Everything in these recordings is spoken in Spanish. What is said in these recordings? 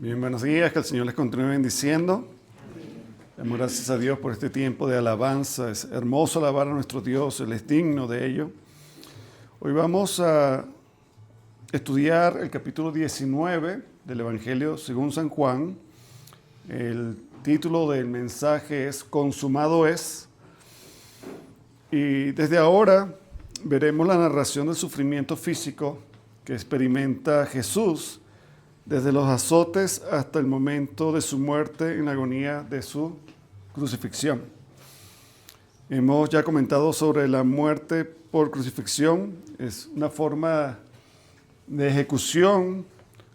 Bien, buenos días, que el Señor les continúe bendiciendo. Damos gracias a Dios por este tiempo de alabanza. Es hermoso alabar a nuestro Dios, Él es digno de ello. Hoy vamos a estudiar el capítulo 19 del Evangelio según San Juan. El título del mensaje es Consumado es. Y desde ahora veremos la narración del sufrimiento físico que experimenta Jesús desde los azotes hasta el momento de su muerte en la agonía de su crucifixión. Hemos ya comentado sobre la muerte por crucifixión. Es una forma de ejecución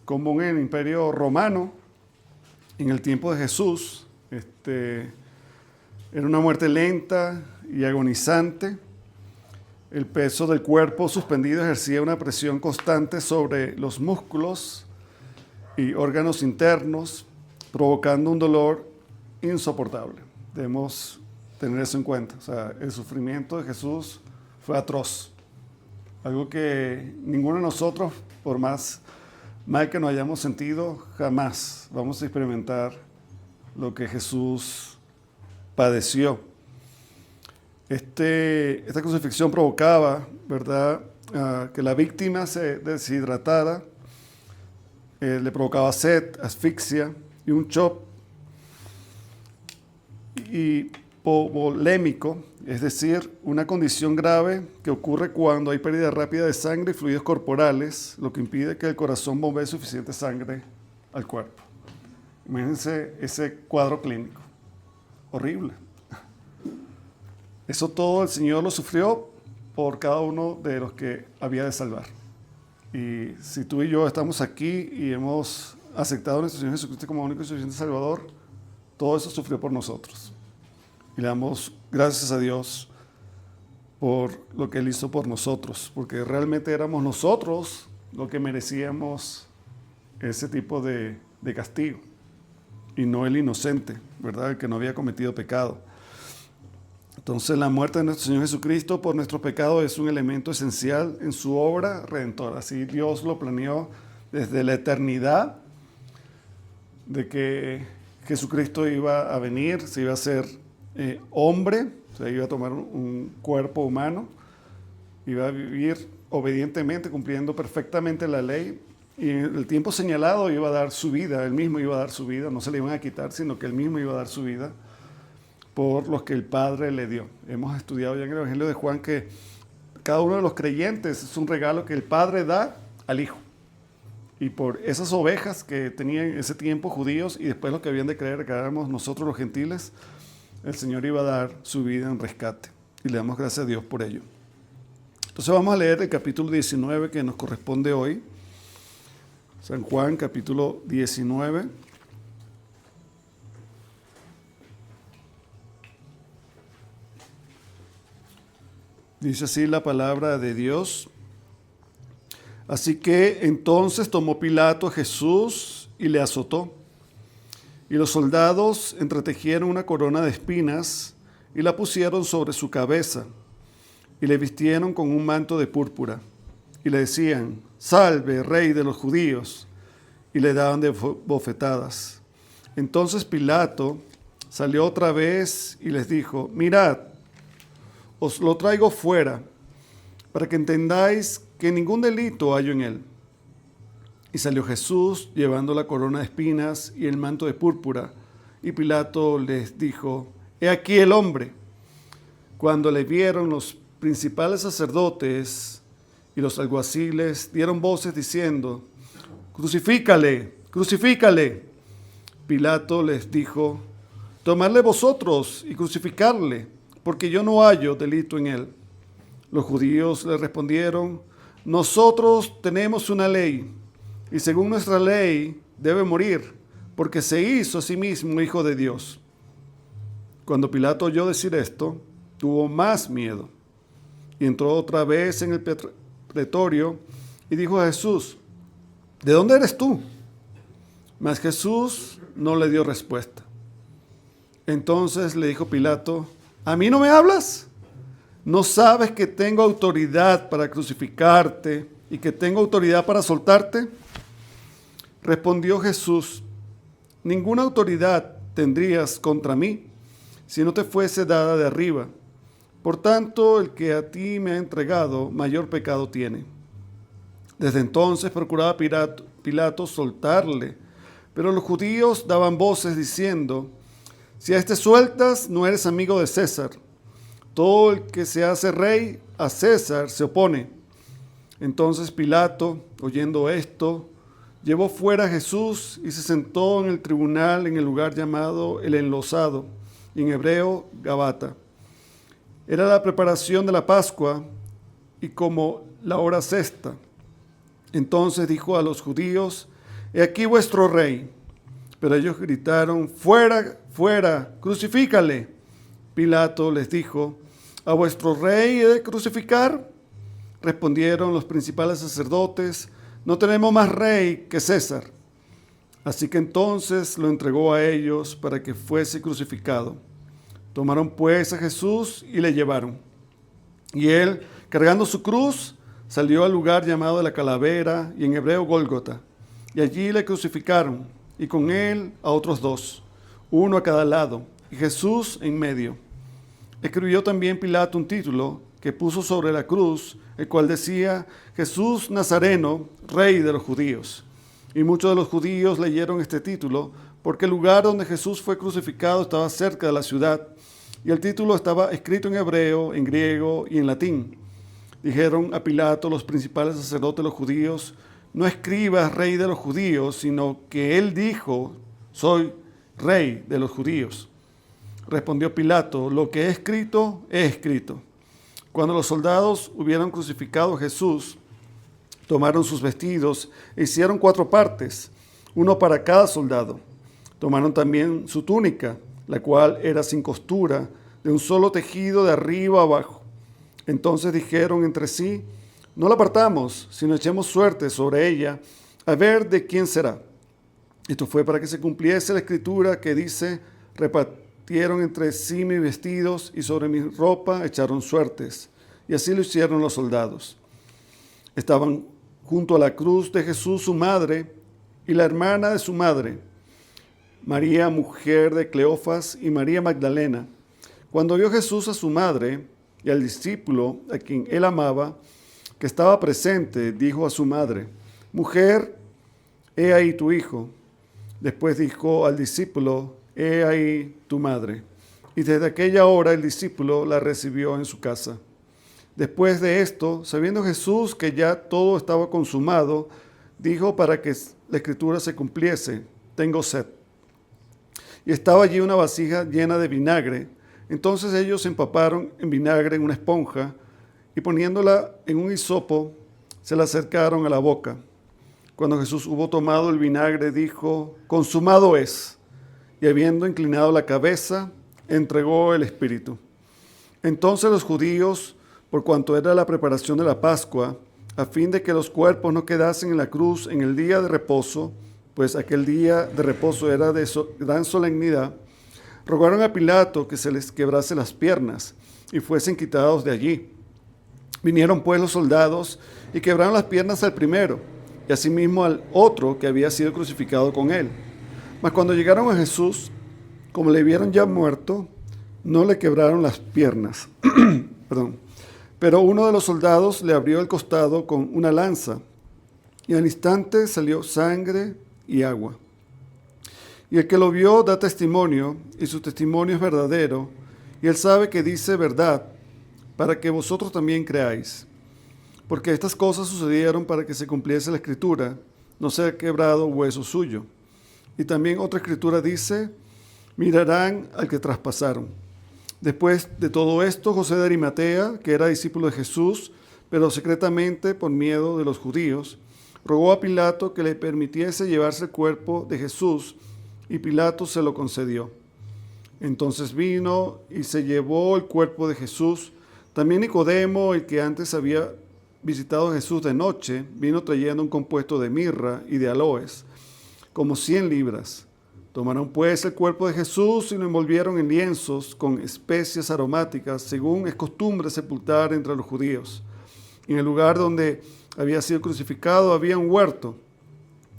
común en el Imperio Romano en el tiempo de Jesús. Era una muerte lenta y agonizante. El peso del cuerpo suspendido ejercía una presión constante sobre los músculos y órganos internos, provocando un dolor insoportable. Debemos tener eso en cuenta. O sea, el sufrimiento de Jesús fue atroz. Algo que ninguno de nosotros, por más mal que nos hayamos sentido, jamás vamos a experimentar lo que Jesús padeció. Esta crucifixión provocaba, ¿verdad?, que la víctima se deshidratara, le provocaba sed, asfixia y un shock hipovolémico, es decir, una condición grave que ocurre cuando hay pérdida rápida de sangre y fluidos corporales, lo que impide que el corazón bombee suficiente sangre al cuerpo. Imagínense ese cuadro clínico. Horrible. Eso todo el Señor lo sufrió por cada uno de los que había de salvar. Y si tú y yo estamos aquí y hemos aceptado a nuestro Señor Jesucristo como único y suficiente Salvador, todo eso sufrió por nosotros. Y le damos gracias a Dios por lo que Él hizo por nosotros, porque realmente éramos nosotros los que merecíamos ese tipo de castigo, y no el inocente, ¿verdad?, el que no había cometido pecado. Entonces la muerte de nuestro Señor Jesucristo por nuestro pecado es un elemento esencial en su obra redentora. Así Dios lo planeó desde la eternidad, de que Jesucristo iba a venir, se iba a ser hombre, o sea, iba a tomar un cuerpo humano, iba a vivir obedientemente, cumpliendo perfectamente la ley, y en el tiempo señalado iba a dar su vida. Él mismo iba a dar su vida, no se le iban a quitar, sino que Él mismo iba a dar su vida por los que el Padre le dio. Hemos estudiado ya en el Evangelio de Juan que cada uno de los creyentes es un regalo que el Padre da al Hijo. Y por esas ovejas que tenían en ese tiempo judíos y después los que habían de creer, que éramos nosotros los gentiles, el Señor iba a dar su vida en rescate. Y le damos gracias a Dios por ello. Entonces vamos a leer el capítulo 19 que nos corresponde hoy. San Juan, capítulo 19. Dice así la palabra de Dios. Así que entonces tomó Pilato a Jesús y le azotó. Y los soldados entretejieron una corona de espinas y la pusieron sobre su cabeza. Y le vistieron con un manto de púrpura. Y le decían: «Salve, Rey de los judíos». Y le daban de bofetadas. Entonces Pilato salió otra vez y les dijo: «Mirad, os lo traigo fuera, para que entendáis que ningún delito hallo en él». Y salió Jesús llevando la corona de espinas y el manto de púrpura. Y Pilato les dijo: «He aquí el hombre». Cuando le vieron, los principales sacerdotes y los alguaciles dieron voces diciendo: «Crucifícale, crucifícale». Pilato les dijo: «Tomadle vosotros y crucificarle, porque yo no hallo delito en él». Los judíos le respondieron: «Nosotros tenemos una ley, y según nuestra ley debe morir, porque se hizo a sí mismo hijo de Dios». Cuando Pilato oyó decir esto, tuvo más miedo, y entró otra vez en el pretorio y dijo a Jesús: «¿De dónde eres tú?». Mas Jesús no le dio respuesta. Entonces le dijo Pilato: «¿A mí no me hablas? ¿No sabes que tengo autoridad para crucificarte y que tengo autoridad para soltarte?» Respondió Jesús: ninguna autoridad tendrías contra mí si no te fuese dada de arriba. Por tanto, el que a ti me ha entregado, mayor pecado tiene. Desde entonces procuraba Pilato soltarle, pero los judíos daban voces diciendo: si a este sueltas, no eres amigo de César. Todo el que se hace rey a César se opone. Entonces Pilato, oyendo esto, llevó fuera a Jesús y se sentó en el tribunal en el lugar llamado El Enlosado, y en hebreo Gabata. Era la preparación de la Pascua y como la hora sexta. Entonces dijo a los judíos: he aquí vuestro rey. Pero ellos gritaron: fuera, fuera, crucifícale. Pilato les dijo: ¿a vuestro rey he de crucificar? Respondieron los principales sacerdotes: no tenemos más rey que César. Así que entonces lo entregó a ellos para que fuese crucificado. Tomaron pues a Jesús y le llevaron. Y él, cargando su cruz, salió al lugar llamado de la Calavera, y en hebreo Gólgota. Y allí le crucificaron, y con él a otros dos, uno a cada lado, y Jesús en medio. Escribió también Pilato un título que puso sobre la cruz, el cual decía: Jesús Nazareno, Rey de los Judíos. Y muchos de los judíos leyeron este título, porque el lugar donde Jesús fue crucificado estaba cerca de la ciudad, y el título estaba escrito en hebreo, en griego y en latín. Dijeron a Pilato los principales sacerdotes de los judíos: no escribas Rey de los Judíos, sino que él dijo: soy Rey de los Judíos. Respondió Pilato: lo que he escrito, he escrito. Cuando los soldados hubieron crucificado a Jesús, tomaron sus vestidos e hicieron 4 partes, uno para cada soldado. Tomaron también su túnica, la cual era sin costura, de un solo tejido de arriba a abajo. Entonces dijeron entre sí: no la partamos, sino echemos suerte sobre ella, a ver de quién será. Esto fue para que se cumpliese la escritura que dice: repartieron entre sí mis vestidos y sobre mi ropa echaron suertes. Y así lo hicieron los soldados. Estaban junto a la cruz de Jesús su madre y la hermana de su madre, María, mujer de Cleofas, y María Magdalena. Cuando vio Jesús a su madre y al discípulo a quien él amaba, que estaba presente, dijo a su madre: mujer, he ahí tu hijo. Después dijo al discípulo: he ahí tu madre. Y desde aquella hora el discípulo la recibió en su casa. Después de esto, sabiendo Jesús que ya todo estaba consumado, dijo para que la escritura se cumpliese: tengo sed. Y estaba allí una vasija llena de vinagre. Entonces ellos empaparon en vinagre en una esponja y poniéndola en un hisopo, se la acercaron a la boca. Cuando Jesús hubo tomado el vinagre, dijo: consumado es. Y habiendo inclinado la cabeza, entregó el espíritu. Entonces los judíos, por cuanto era la preparación de la Pascua, a fin de que los cuerpos no quedasen en la cruz en el día de reposo, pues aquel día de reposo era de gran solemnidad, rogaron a Pilato que se les quebrase las piernas y fuesen quitados de allí. Vinieron pues los soldados y quebraron las piernas al primero, y asimismo al otro que había sido crucificado con él. Mas cuando llegaron a Jesús, como le vieron ya muerto, no le quebraron las piernas. Pero uno de los soldados le abrió el costado con una lanza, y al instante salió sangre y agua. Y el que lo vio da testimonio, y su testimonio es verdadero, y él sabe que dice verdad, para que vosotros también creáis. Porque estas cosas sucedieron para que se cumpliese la escritura: no se ha quebrado hueso suyo. Y también otra escritura dice: mirarán al que traspasaron. Después de todo esto, José de Arimatea, que era discípulo de Jesús, pero secretamente por miedo de los judíos, rogó a Pilato que le permitiese llevarse el cuerpo de Jesús, y Pilato se lo concedió. Entonces vino y se llevó el cuerpo de Jesús. También Nicodemo, el que antes había visitado a Jesús de noche, vino trayendo un compuesto de mirra y de aloes, como 100 libras. Tomaron pues el cuerpo de Jesús y lo envolvieron en lienzos con especias aromáticas, según es costumbre sepultar entre los judíos. En el lugar donde había sido crucificado había un huerto,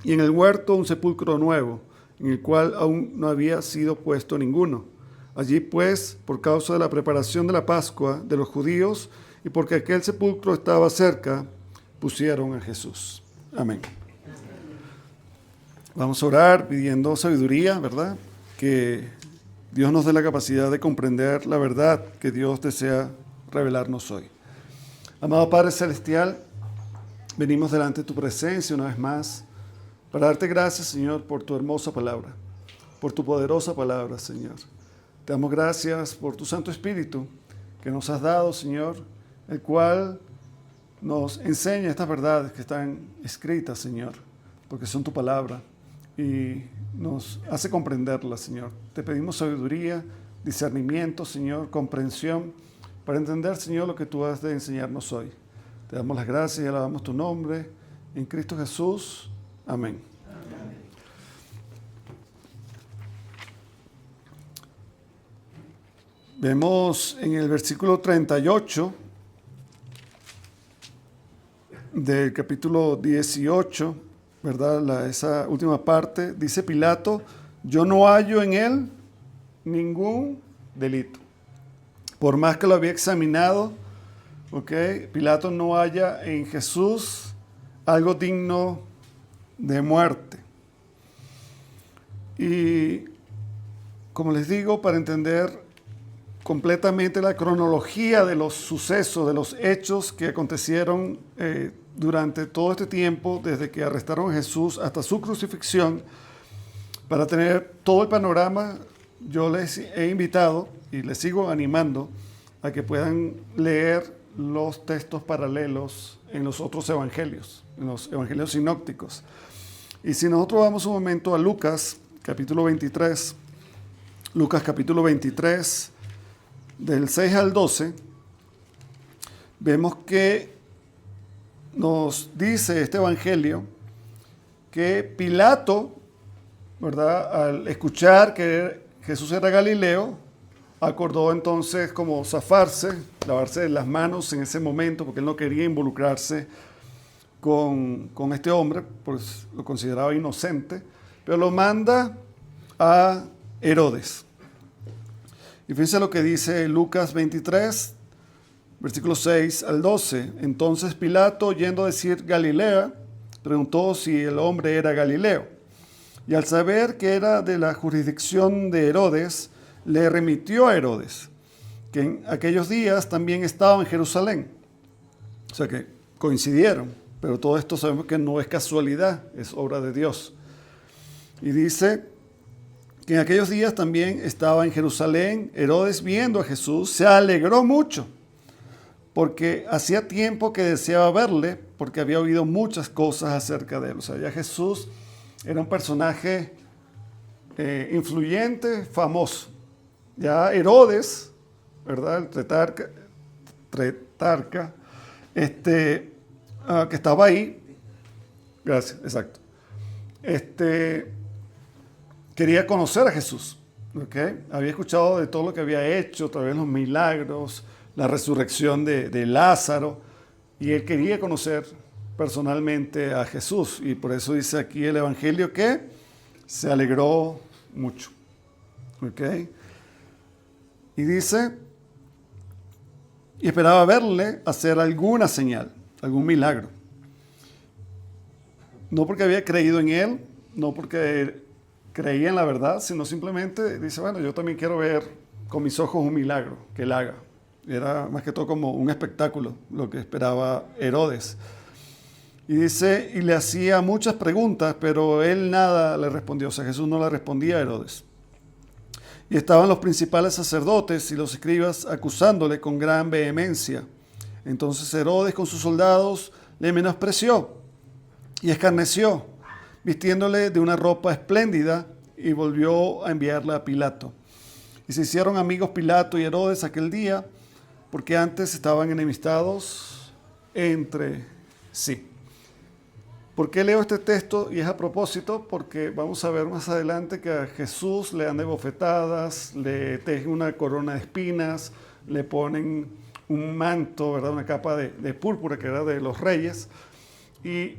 y en el huerto un sepulcro nuevo, en el cual aún no había sido puesto ninguno. Allí pues, por causa de la preparación de la Pascua de los judíos y porque aquel sepulcro estaba cerca, pusieron a Jesús. Amén. Vamos a orar pidiendo sabiduría, ¿verdad? Que Dios nos dé la capacidad de comprender la verdad que Dios desea revelarnos hoy. Amado Padre Celestial, venimos delante de tu presencia una vez más para darte gracias, Señor, por tu hermosa palabra, por tu poderosa palabra, Señor. Te damos gracias por tu Santo Espíritu que nos has dado, Señor, el cual nos enseña estas verdades que están escritas, Señor, porque son tu palabra y nos hace comprenderlas, Señor. Te pedimos sabiduría, discernimiento, Señor, comprensión, para entender, Señor, lo que tú has de enseñarnos hoy. Te damos las gracias y alabamos tu nombre. En Cristo Jesús. Amén. Amén. Vemos en el versículo 38 del capítulo 18, ¿verdad? Esa última parte, dice Pilato, yo no hallo en él ningún delito. Por más que lo había examinado, Pilato no halla en Jesús algo digno de muerte. Y como les digo, para entender completamente la cronología de los sucesos, de los hechos que acontecieron durante todo este tiempo, desde que arrestaron a Jesús hasta su crucifixión, para tener todo el panorama, yo les he invitado y les sigo animando a que puedan leer los textos paralelos en los otros evangelios, en los evangelios sinópticos. Y si nosotros vamos un momento a Lucas, capítulo 23, Lucas capítulo 23, del 6 al 12, vemos que nos dice este evangelio que Pilato, ¿verdad?, al escuchar que Jesús era Galileo, acordó entonces como zafarse, lavarse las manos en ese momento, porque él no quería involucrarse con este hombre, pues lo consideraba inocente, pero lo manda a Herodes. Y fíjense lo que dice Lucas 23, versículos 6 al 12. Entonces Pilato, oyendo decir Galilea, preguntó si el hombre era Galileo. Y al saber que era de la jurisdicción de Herodes, le remitió a Herodes, que en aquellos días también estaba en Jerusalén. O sea que coincidieron, pero todo esto sabemos que no es casualidad, es obra de Dios. Y dice que en aquellos días también estaba en Jerusalén. Herodes, viendo a Jesús, se alegró mucho, porque hacía tiempo que deseaba verle, porque había oído muchas cosas acerca de él. O sea, ya Jesús era un personaje influyente, famoso. Ya Herodes, ¿verdad? El tetrarca, que estaba ahí, gracias, exacto, quería conocer a Jesús, había escuchado de todo lo que había hecho, otra vez los milagros, la resurrección de Lázaro, y él quería conocer personalmente a Jesús, y por eso dice aquí el evangelio que se alegró mucho, y dice, y esperaba verle hacer alguna señal, algún milagro. No porque había creído en él, no porque creía en la verdad, sino simplemente dice, bueno, yo también quiero ver con mis ojos un milagro que él haga. Era más que todo como un espectáculo lo que esperaba Herodes. Y dice, y le hacía muchas preguntas, pero él nada le respondió. O sea, Jesús no le respondía a Herodes. Y estaban los principales sacerdotes y los escribas acusándole con gran vehemencia. Entonces Herodes con sus soldados le menospreció y escarneció, vistiéndole de una ropa espléndida, y volvió a enviarla a Pilato. Y se hicieron amigos Pilato y Herodes aquel día, porque antes estaban enemistados entre sí. ¿Por qué leo este texto? Y es a propósito porque vamos a ver más adelante que a Jesús le dan de bofetadas, le tejen una corona de espinas, le ponen un manto, ¿verdad? Una capa de púrpura que era de los reyes. Y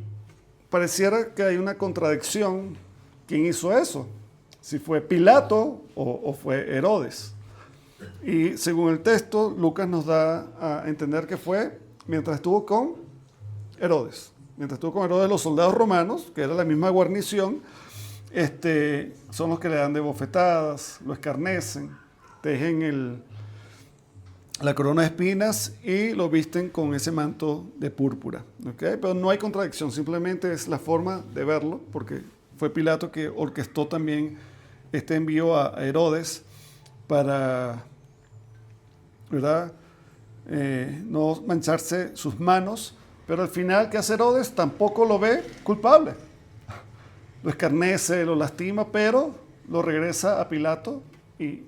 pareciera que hay una contradicción. ¿Quién hizo eso? si fue Pilato o fue Herodes. Y según el texto, Lucas nos da a entender que fue mientras estuvo con Herodes. Mientras estuvo con Herodes, los soldados romanos, que era la misma guarnición, son los que le dan de bofetadas, lo escarnecen, tejen la corona de espinas y lo visten con ese manto de púrpura. ¿Okay? Pero no hay contradicción, simplemente es la forma de verlo, porque fue Pilato que orquestó también este envío a Herodes para, ¿verdad?, no mancharse sus manos, pero al final, ¿qué hace Herodes? Tampoco lo ve culpable. Lo escarnece, lo lastima, pero lo regresa a Pilato y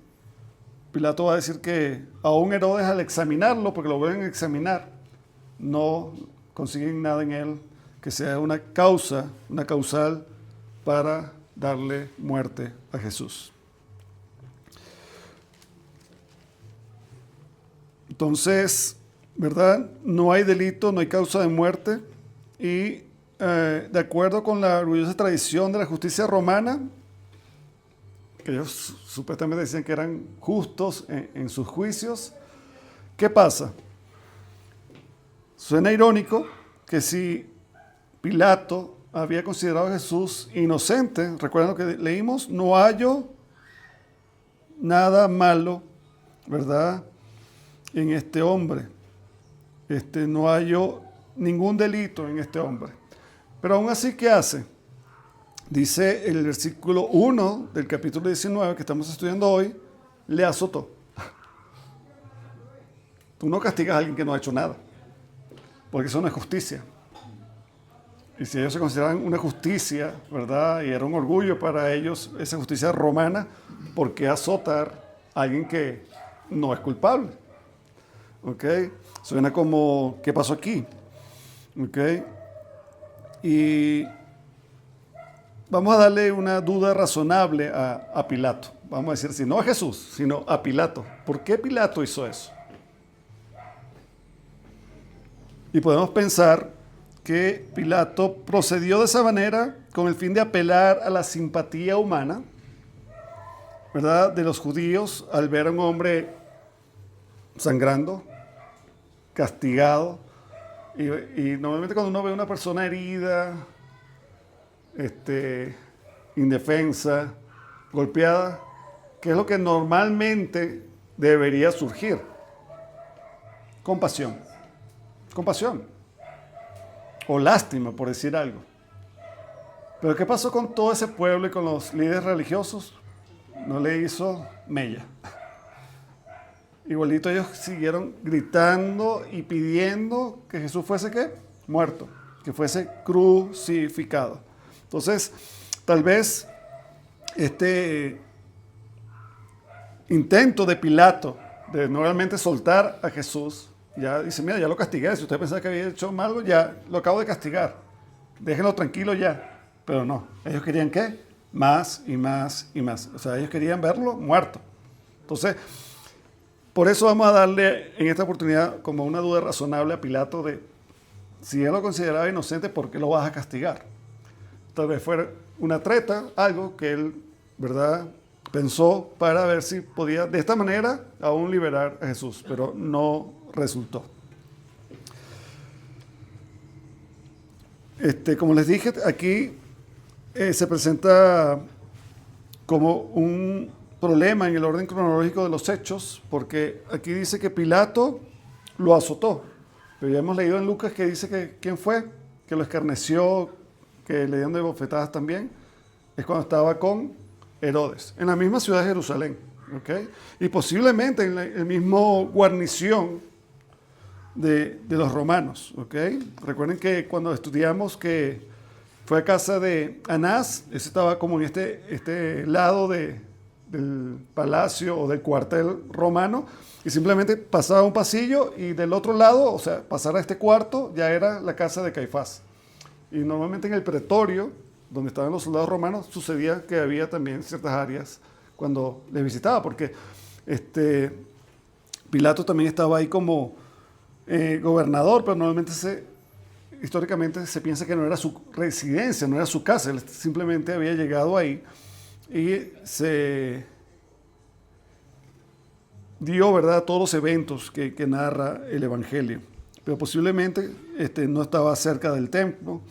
Pilato va a decir que aún Herodes, al examinarlo, porque lo vuelven a examinar, no consiguen nada en él que sea una causal para darle muerte a Jesús. Entonces, ¿verdad? No hay delito, no hay causa de muerte y de acuerdo con la orgullosa tradición de la justicia romana, que ellos supuestamente decían que eran justos en sus juicios, ¿qué pasa? Suena irónico que si Pilato había considerado a Jesús inocente, recuerden lo que leímos, no hallo nada malo, ¿verdad?, en este hombre. No hallo ningún delito en este hombre. Pero aún así, ¿qué hace? Dice el versículo 1 del capítulo 19 que estamos estudiando hoy, le azotó. Tú no castigas a alguien que no ha hecho nada, porque eso no es justicia. Y si ellos se consideraban una justicia, ¿verdad?, y era un orgullo para ellos esa justicia romana, ¿por qué azotar a alguien que no es culpable? ¿Ok? Suena como, ¿qué pasó aquí? ¿Ok? Y vamos a darle una duda razonable a Pilato. Vamos a decir, si no a Jesús, sino a Pilato. ¿Por qué Pilato hizo eso? Y podemos pensar que Pilato procedió de esa manera con el fin de apelar a la simpatía humana, ¿verdad?, de los judíos al ver a un hombre sangrando, castigado. Y normalmente cuando uno ve a una persona herida, indefensa, golpeada, ¿qué es lo que normalmente debería surgir? Compasión. Compasión. O lástima, por decir algo. Pero ¿qué pasó con todo ese pueblo y con los líderes religiosos? No le hizo mella. Igualito ellos siguieron gritando y pidiendo que Jesús fuese, ¿qué? Muerto, que fuese crucificado. Entonces, tal vez este intento de Pilato de nuevamente soltar a Jesús, ya dice, mira, ya lo castigué, si usted pensaba que había hecho malo, ya lo acabo de castigar, déjenlo tranquilo ya. Pero no, ellos querían, ¿qué? Más y más y más. O sea, ellos querían verlo muerto. Entonces, por eso vamos a darle en esta oportunidad como una duda razonable a Pilato de si él lo consideraba inocente, ¿por qué lo vas a castigar? Tal vez fuera una treta, algo que él, ¿verdad?, pensó para ver si podía de esta manera aún liberar a Jesús, pero no resultó. Como les dije, aquí se presenta como un problema en el orden cronológico de los hechos, porque aquí dice que Pilato lo azotó, pero ya hemos leído en Lucas que dice que ¿quién fue? Que lo escarneció, que le dieron de bofetadas también, es cuando estaba con Herodes, en la misma ciudad de Jerusalén, ¿okay? Y posiblemente en la misma guarnición de los romanos, ¿okay? Recuerden que cuando estudiamos que fue a casa de Anás, ese estaba como en este lado del palacio o del cuartel romano, y simplemente pasaba un pasillo y del otro lado, o sea, pasar a este cuarto, ya era la casa de Caifás. Y normalmente en el pretorio, donde estaban los soldados romanos, sucedía que había también ciertas áreas cuando les visitaba, porque Pilato también estaba ahí como gobernador, pero normalmente históricamente se piensa que no era su residencia, no era su casa, él simplemente había llegado ahí y se dio, ¿verdad?, todos los eventos que narra el Evangelio. Pero posiblemente no estaba cerca del templo,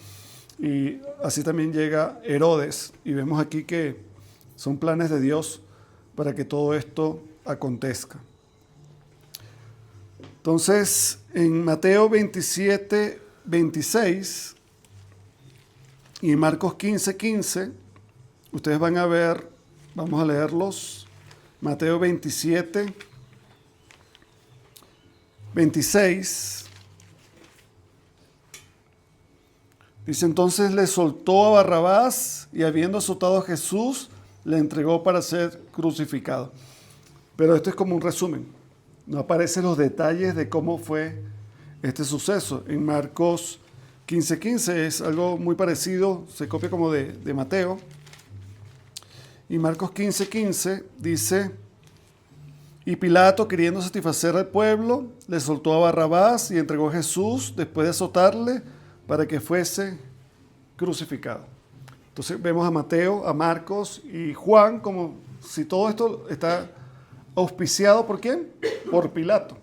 y así también llega Herodes, y vemos aquí que son planes de Dios para que todo esto acontezca. Entonces, en Mateo 27, 26 y en Marcos 15, 15, ustedes van a ver, vamos a leerlos, Mateo 27, 26. Dice, entonces le soltó a Barrabás y habiendo azotado a Jesús, le entregó para ser crucificado. Pero esto es como un resumen. No aparecen los detalles de cómo fue este suceso. En Marcos 15, 15 es algo muy parecido, se copia como de Mateo. Y Marcos 15, 15 dice, y Pilato, queriendo satisfacer al pueblo, le soltó a Barrabás y entregó a Jesús después de azotarle para que fuese crucificado. Entonces vemos a Mateo, a Marcos y Juan como si todo esto está auspiciado ¿por quién? Por Pilato.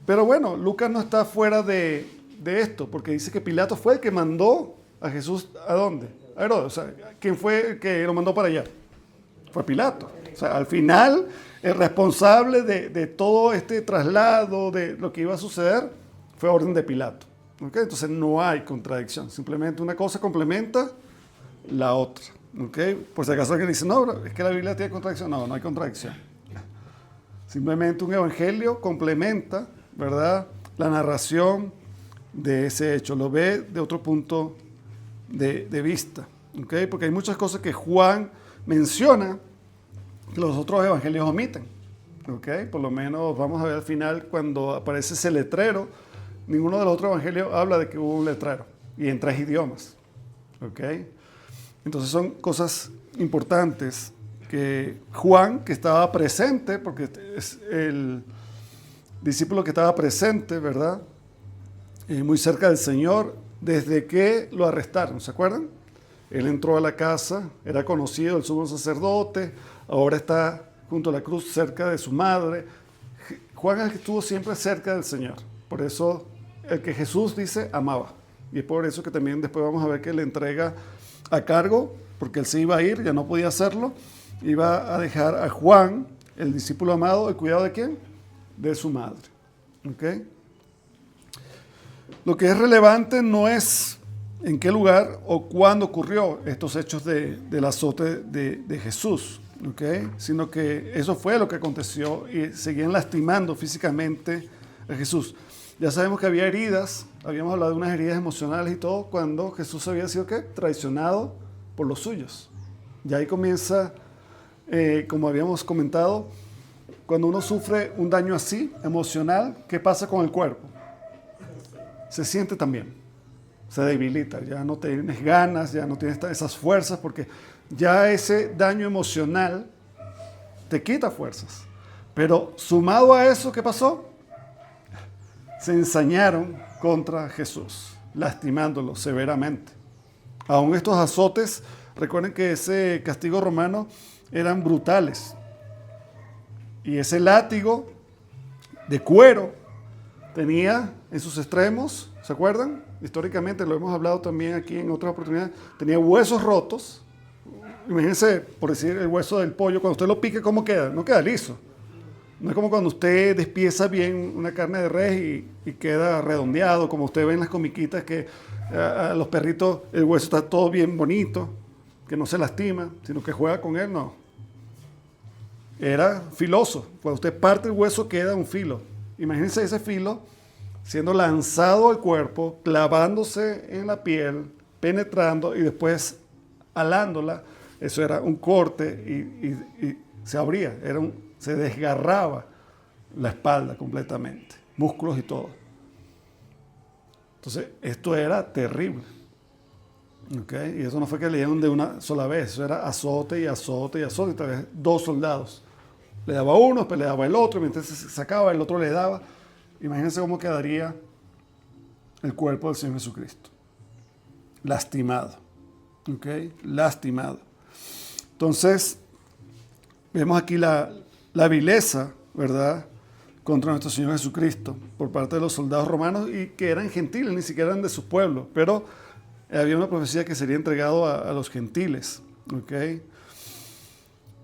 Pero bueno, Lucas no está fuera de esto, porque dice que Pilato fue el que mandó a Jesús, ¿a dónde? A Herodes. O sea, ¿quién fue el que lo mandó para allá? Fue Pilato. O sea, al final, el responsable de todo este traslado, de lo que iba a suceder, fue orden de Pilato. ¿Okay? Entonces no hay contradicción, simplemente una cosa complementa la otra. ¿Okay? Por si acaso alguien dice, no, es que la Biblia tiene contradicción. No, no hay contradicción. Simplemente un evangelio complementa, ¿verdad?, la narración de ese hecho, lo ve de otro punto de vista. ¿Okay? Porque hay muchas cosas que Juan menciona que los otros evangelios omiten. ¿Okay? Por lo menos vamos a ver al final cuando aparece ese letrero. Ninguno de los otros evangelios habla de que hubo un letrero y en 3 idiomas. ¿Okay? Entonces son cosas importantes que Juan, que estaba presente, porque es el discípulo que estaba presente, ¿verdad? Muy cerca del Señor, desde que lo arrestaron, ¿se acuerdan? Él entró a la casa, era conocido el sumo sacerdote, ahora está junto a la cruz cerca de su madre. Juan es el que estuvo siempre cerca del Señor, por eso el que Jesús dice amaba. Y es por eso que también después vamos a ver que le entrega a cargo, porque él se iba a ir, ya no podía hacerlo, iba a dejar a Juan, el discípulo amado, el cuidado de ¿quién? De su madre. ¿Okay? Lo que es relevante no es en qué lugar o cuándo ocurrió estos hechos del azote de Jesús, ¿okay? Sino que eso fue lo que aconteció y seguían lastimando físicamente a Jesús. Ya sabemos que había heridas, habíamos hablado de unas heridas emocionales y todo, cuando Jesús había sido ¿qué? Traicionado por los suyos. Ya ahí comienza, como habíamos comentado, cuando uno sufre un daño así, emocional, ¿qué pasa con el cuerpo? Se siente también, se debilita, ya no tienes ganas, ya no tienes esas fuerzas, porque ya ese daño emocional te quita fuerzas. Pero sumado a eso, ¿qué pasó? Se ensañaron contra Jesús, lastimándolo severamente. Aún estos azotes, recuerden que ese castigo romano eran brutales. Y ese látigo de cuero tenía en sus extremos, ¿se acuerdan? Históricamente lo hemos hablado también aquí en otras oportunidades, tenía huesos rotos. Imagínense, por decir, el hueso del pollo, cuando usted lo pique, ¿cómo queda? No queda liso. No es como cuando usted despieza bien una carne de res y queda redondeado, como usted ve en las comiquitas que a los perritos el hueso está todo bien bonito, que no se lastima, sino que juega con él, no. Era filoso. Cuando usted parte el hueso queda un filo. Imagínense ese filo siendo lanzado al cuerpo, clavándose en la piel, penetrando y después alándola. Eso era un corte y se abría, se desgarraba la espalda completamente, músculos y todo. Entonces, esto era terrible. ¿Okay? Y eso no fue que le dieron de una sola vez, eso era azote y azote y azote, y tal vez 2 soldados. Le daba uno, después le daba el otro, mientras se sacaba, el otro le daba. Imagínense cómo quedaría el cuerpo del Señor Jesucristo. Lastimado. ¿Okay? Lastimado. Entonces, Vemos aquí la vileza, ¿verdad?, contra nuestro Señor Jesucristo por parte de los soldados romanos y que eran gentiles, ni siquiera eran de su pueblo, pero había una profecía que sería entregado a los gentiles. ¿Okay?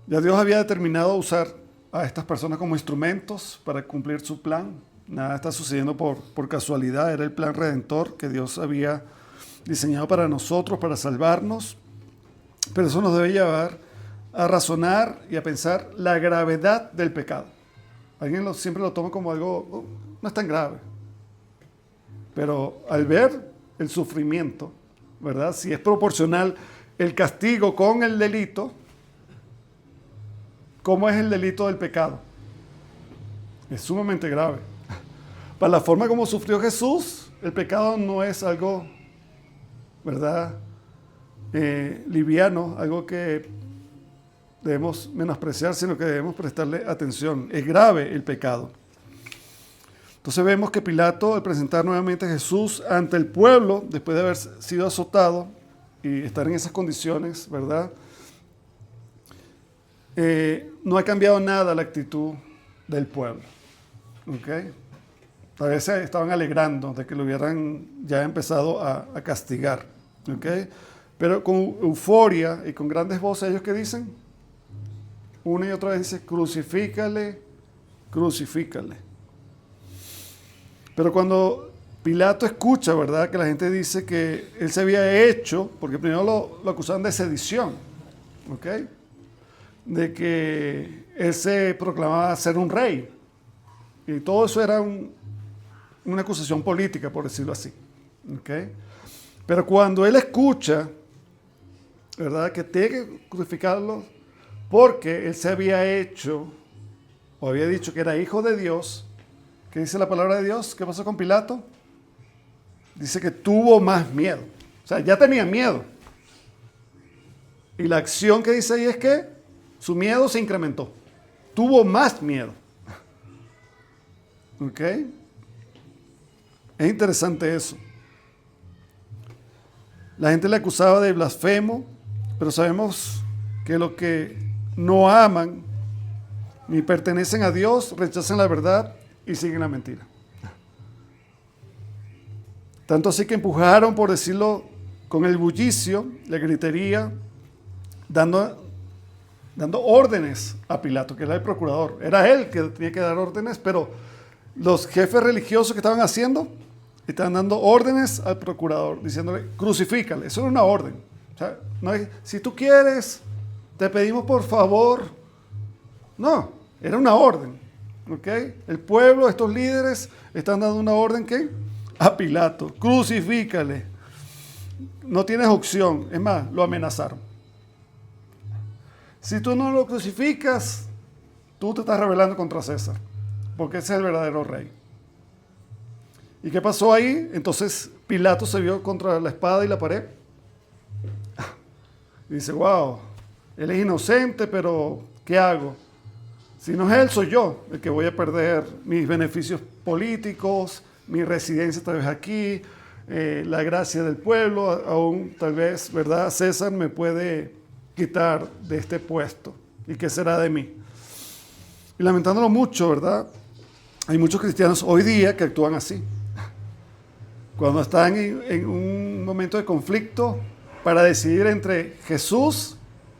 Ya Dios había determinado usar a estas personas como instrumentos para cumplir su plan. Nada está sucediendo por casualidad, era el plan redentor que Dios había diseñado para nosotros, para salvarnos, pero eso nos debe llevar a razonar y a pensar la gravedad del pecado. Alguien siempre lo toma como algo, no es tan grave. Pero al ver el sufrimiento, ¿verdad? Si es proporcional el castigo con el delito, ¿cómo es el delito del pecado? Es sumamente grave. Para la forma como sufrió Jesús, el pecado no es algo, ¿verdad?, liviano, algo que debemos menospreciar, sino que debemos prestarle atención. Es grave el pecado. Entonces vemos que Pilato, al presentar nuevamente a Jesús ante el pueblo, después de haber sido azotado y estar en esas condiciones, ¿verdad?, no ha cambiado nada la actitud del pueblo. ¿Okay? A veces estaban alegrando de que lo hubieran ya empezado a castigar. ¿Okay? Pero con euforia y con grandes voces, ellos que dicen, una y otra vez dice, crucifícale, crucifícale. Pero cuando Pilato escucha, ¿verdad?, que la gente dice que él se había hecho, porque primero lo acusaban de sedición, ¿ok?, de que él se proclamaba ser un rey. Y todo eso era una acusación política, por decirlo así. ¿Ok? Pero cuando él escucha, ¿verdad?, que tiene que crucificarlo porque él se había hecho, o había dicho que era hijo de Dios, ¿qué dice la palabra de Dios? ¿Qué pasó con Pilato? Dice que tuvo más miedo. O sea, ya tenía miedo. Y la acción que dice ahí es que su miedo se incrementó. Tuvo más miedo. ¿Ok? Es interesante eso. La gente le acusaba de blasfemo, pero sabemos que los que no aman ni pertenecen a Dios rechazan la verdad y siguen la mentira. Tanto así que empujaron, por decirlo, con el bullicio, la gritería, dando órdenes a Pilato, que era el procurador. Era él que tenía que dar órdenes, pero los jefes religiosos que estaban haciendo, estaban dando órdenes al procurador, diciéndole, crucifícale. Eso era una orden. O sea, no hay, si tú quieres, te pedimos por favor. No, era una orden. ¿Okay? El pueblo, estos líderes, están dando una orden, ¿qué? A Pilato, crucifícale. No tienes opción. Es más, lo amenazaron. Si tú no lo crucificas, tú te estás rebelando contra César, porque ese es el verdadero rey. ¿Y qué pasó ahí? Entonces Pilato se vio contra la espada y la pared. Y dice, wow, él es inocente, pero ¿qué hago? Si no es él, soy yo el que voy a perder mis beneficios políticos, mi residencia tal vez aquí, la gracia del pueblo, aún tal vez, ¿verdad? César me puede quitar de este puesto. ¿Y qué será de mí? Y lamentándolo mucho, ¿verdad? Hay muchos cristianos hoy día que actúan así. Cuando están en un momento de conflicto para decidir entre Jesús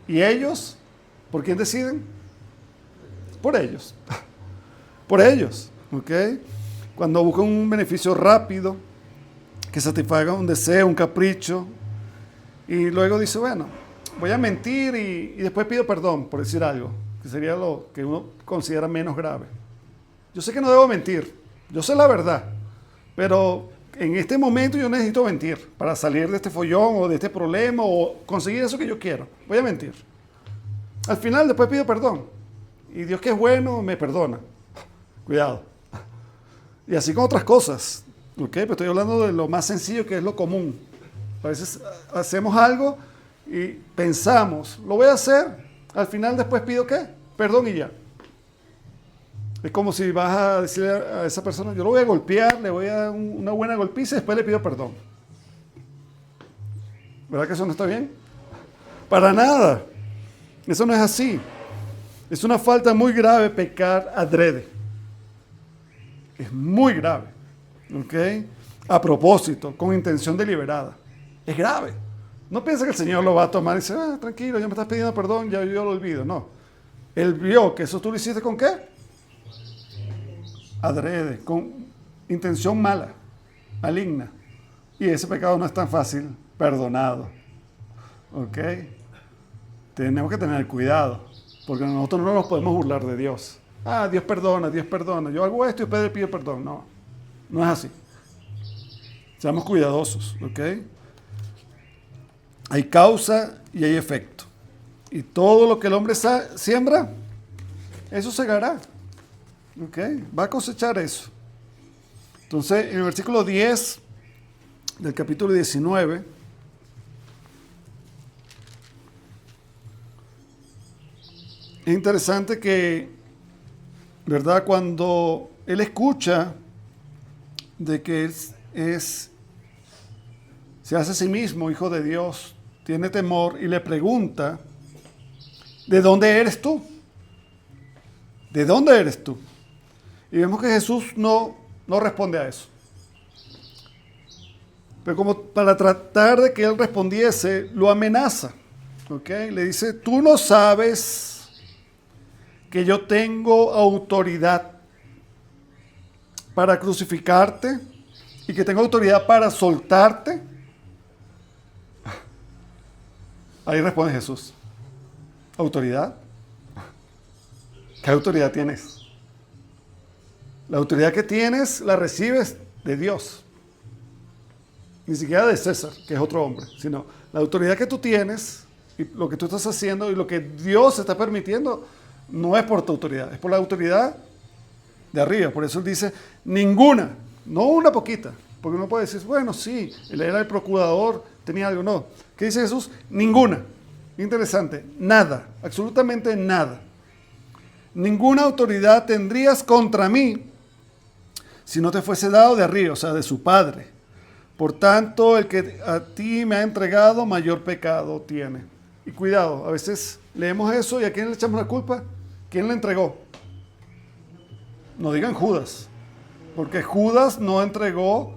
y ellos, ¿por quién deciden? Por ellos. Por ellos, ¿ok? Cuando buscan un beneficio rápido, que satisfaga un deseo, un capricho, y luego dice, bueno, voy a mentir y después pido perdón por decir algo, que sería lo que uno considera menos grave. Yo sé que no debo mentir, yo sé la verdad, pero en este momento yo necesito mentir para salir de este follón o de este problema o conseguir eso que yo quiero. Voy a mentir. Al final después pido perdón. Y Dios, que es bueno, me perdona. Cuidado. Y así con otras cosas. ¿Ok? Pero estoy hablando de lo más sencillo, que es lo común. A veces hacemos algo y pensamos, lo voy a hacer. Al final después pido ¿qué? Perdón y ya. Es como si vas a decirle a esa persona, yo lo voy a golpear, le voy a dar una buena golpiza y después le pido perdón. ¿Verdad que eso no está bien? Para nada. Eso no es así. Es una falta muy grave pecar adrede. Es muy grave. ¿Ok? A propósito, con intención deliberada. Es grave. No piensa que el Señor lo va a tomar y dice, tranquilo, ya me estás pidiendo perdón, ya yo lo olvido. No. Él vio que eso tú lo hiciste ¿con qué? Adrede, con intención mala, maligna. Y ese pecado no es tan fácil perdonado. ¿Ok? Tenemos que tener cuidado, porque nosotros no nos podemos burlar de Dios. Dios perdona, Dios perdona. Yo hago esto y usted le pide perdón. No, no es así. Seamos cuidadosos, ¿ok? Hay causa y hay efecto. Y todo lo que el hombre siembra, eso segará. ¿Ok? Va a cosechar eso. Entonces, en el versículo 10 del capítulo 19, es interesante que, ¿verdad? Cuando él escucha de que se hace a sí mismo hijo de Dios, tiene temor y le pregunta, ¿de dónde eres tú? ¿De dónde eres tú? Y vemos que Jesús no responde a eso. Pero como para tratar de que él respondiese, lo amenaza. ¿Ok? Le dice, tú no sabes que yo tengo autoridad para crucificarte y que tengo autoridad para soltarte. Ahí responde Jesús. ¿Autoridad? ¿Qué autoridad tienes? La autoridad que tienes la recibes de Dios. Ni siquiera de César, que es otro hombre, sino la autoridad que tú tienes y lo que tú estás haciendo y lo que Dios está permitiendo no es por tu autoridad, es por la autoridad de arriba. Por eso él dice, ninguna, no una poquita. Porque uno puede decir, bueno, sí, él era el procurador, tenía algo. No. ¿Qué dice Jesús? Ninguna. Interesante. Nada, absolutamente nada. Ninguna autoridad tendrías contra mí si no te fuese dado de arriba, o sea, de su Padre. Por tanto, el que a ti me ha entregado, mayor pecado tiene. Y cuidado, a veces leemos eso y ¿a quién le echamos la culpa? ¿Quién le entregó? No digan Judas, porque Judas no entregó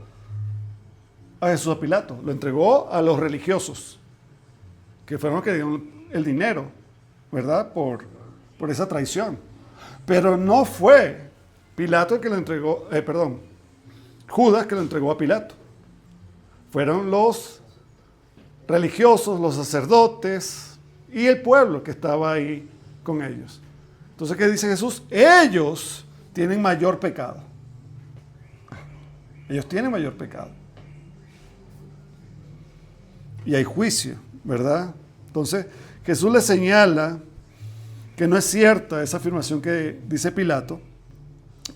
a Jesús a Pilato, lo entregó a los religiosos, que fueron los que dieron el dinero, ¿verdad? Por esa traición. Pero no fue Pilato el que lo entregó, Judas que lo entregó a Pilato. Fueron los religiosos, los sacerdotes y el pueblo que estaba ahí con ellos. Entonces, ¿qué dice Jesús? Ellos tienen mayor pecado. Ellos tienen mayor pecado. Y hay juicio, ¿verdad? Entonces, Jesús le señala que no es cierta esa afirmación que dice Pilato,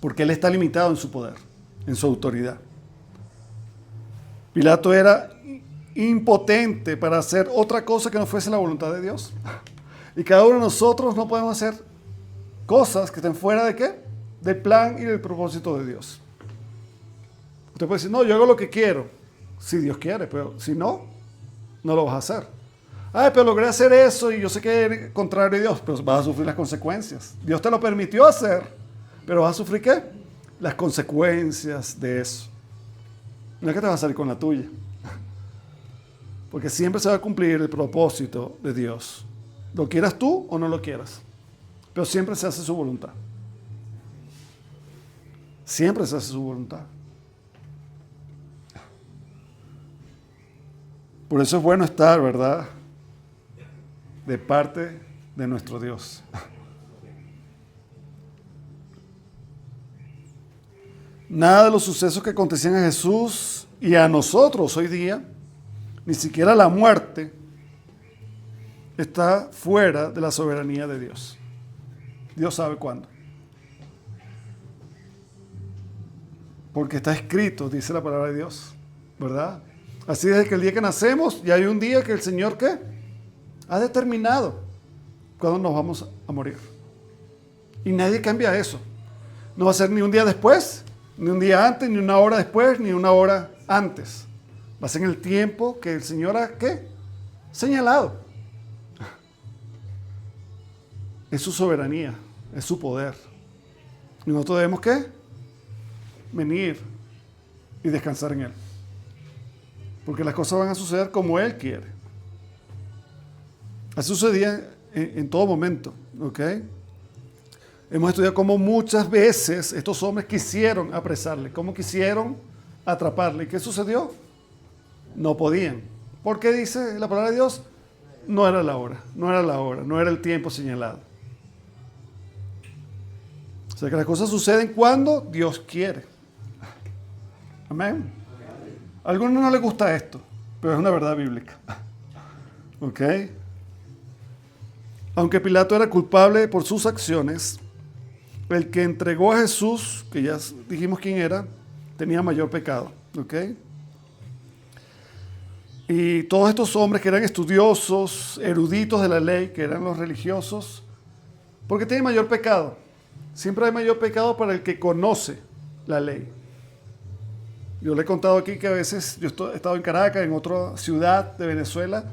porque él está limitado en su poder, en su autoridad. Pilato era impotente para hacer otra cosa que no fuese la voluntad de Dios. Y cada uno de nosotros no podemos hacer cosas que estén fuera de ¿qué? Del plan y del propósito de Dios. Usted puede decir, no, yo hago lo que quiero, si Dios quiere, pero si no, no lo vas a hacer. Pero logré hacer eso y yo sé que es contrario a Dios, pero vas a sufrir las consecuencias. Dios te lo permitió hacer, pero vas a sufrir ¿qué? Las consecuencias de eso. No es que te vas a salir con la tuya. Porque siempre se va a cumplir el propósito de Dios. Lo quieras tú o no lo quieras. Pero siempre se hace su voluntad. Siempre se hace su voluntad. Por eso es bueno estar, ¿verdad? De parte de nuestro Dios. Nada de los sucesos que acontecían a Jesús y a nosotros hoy día, ni siquiera la muerte, está fuera de la soberanía de Dios. Dios sabe cuándo. Porque está escrito, dice la palabra de Dios, ¿verdad? Así desde que el día que nacemos, ya hay un día que el Señor, ¿qué? Ha determinado cuándo nos vamos a morir. Y nadie cambia eso. No va a ser ni un día después, ni un día antes, ni una hora después, ni una hora antes. Va a ser en el tiempo que el Señor ha, ¿qué? Señalado. es su soberanía, es su poder. Y nosotros debemos, ¿qué? Venir y descansar en Él. Porque las cosas van a suceder como Él quiere. Así sucedía en todo momento, ¿ok? Hemos estudiado cómo muchas veces estos hombres quisieron apresarle, cómo quisieron atraparle. ¿Y qué sucedió? No podían. ¿Por qué dice la palabra de Dios? No era la hora, no era la hora, no era el tiempo señalado. O sea que las cosas suceden cuando Dios quiere. Amén. A algunos no les gusta esto, pero es una verdad bíblica. ¿Ok? Aunque Pilato era culpable por sus acciones, el que entregó a Jesús, que ya dijimos quién era, tenía mayor pecado. ¿Ok? Y todos estos hombres que eran estudiosos, eruditos de la ley, que eran los religiosos, ¿por qué tienen mayor pecado? Siempre hay mayor pecado para el que conoce la ley. Yo le he contado aquí que a veces yo he estado en Caracas, en otra ciudad de Venezuela,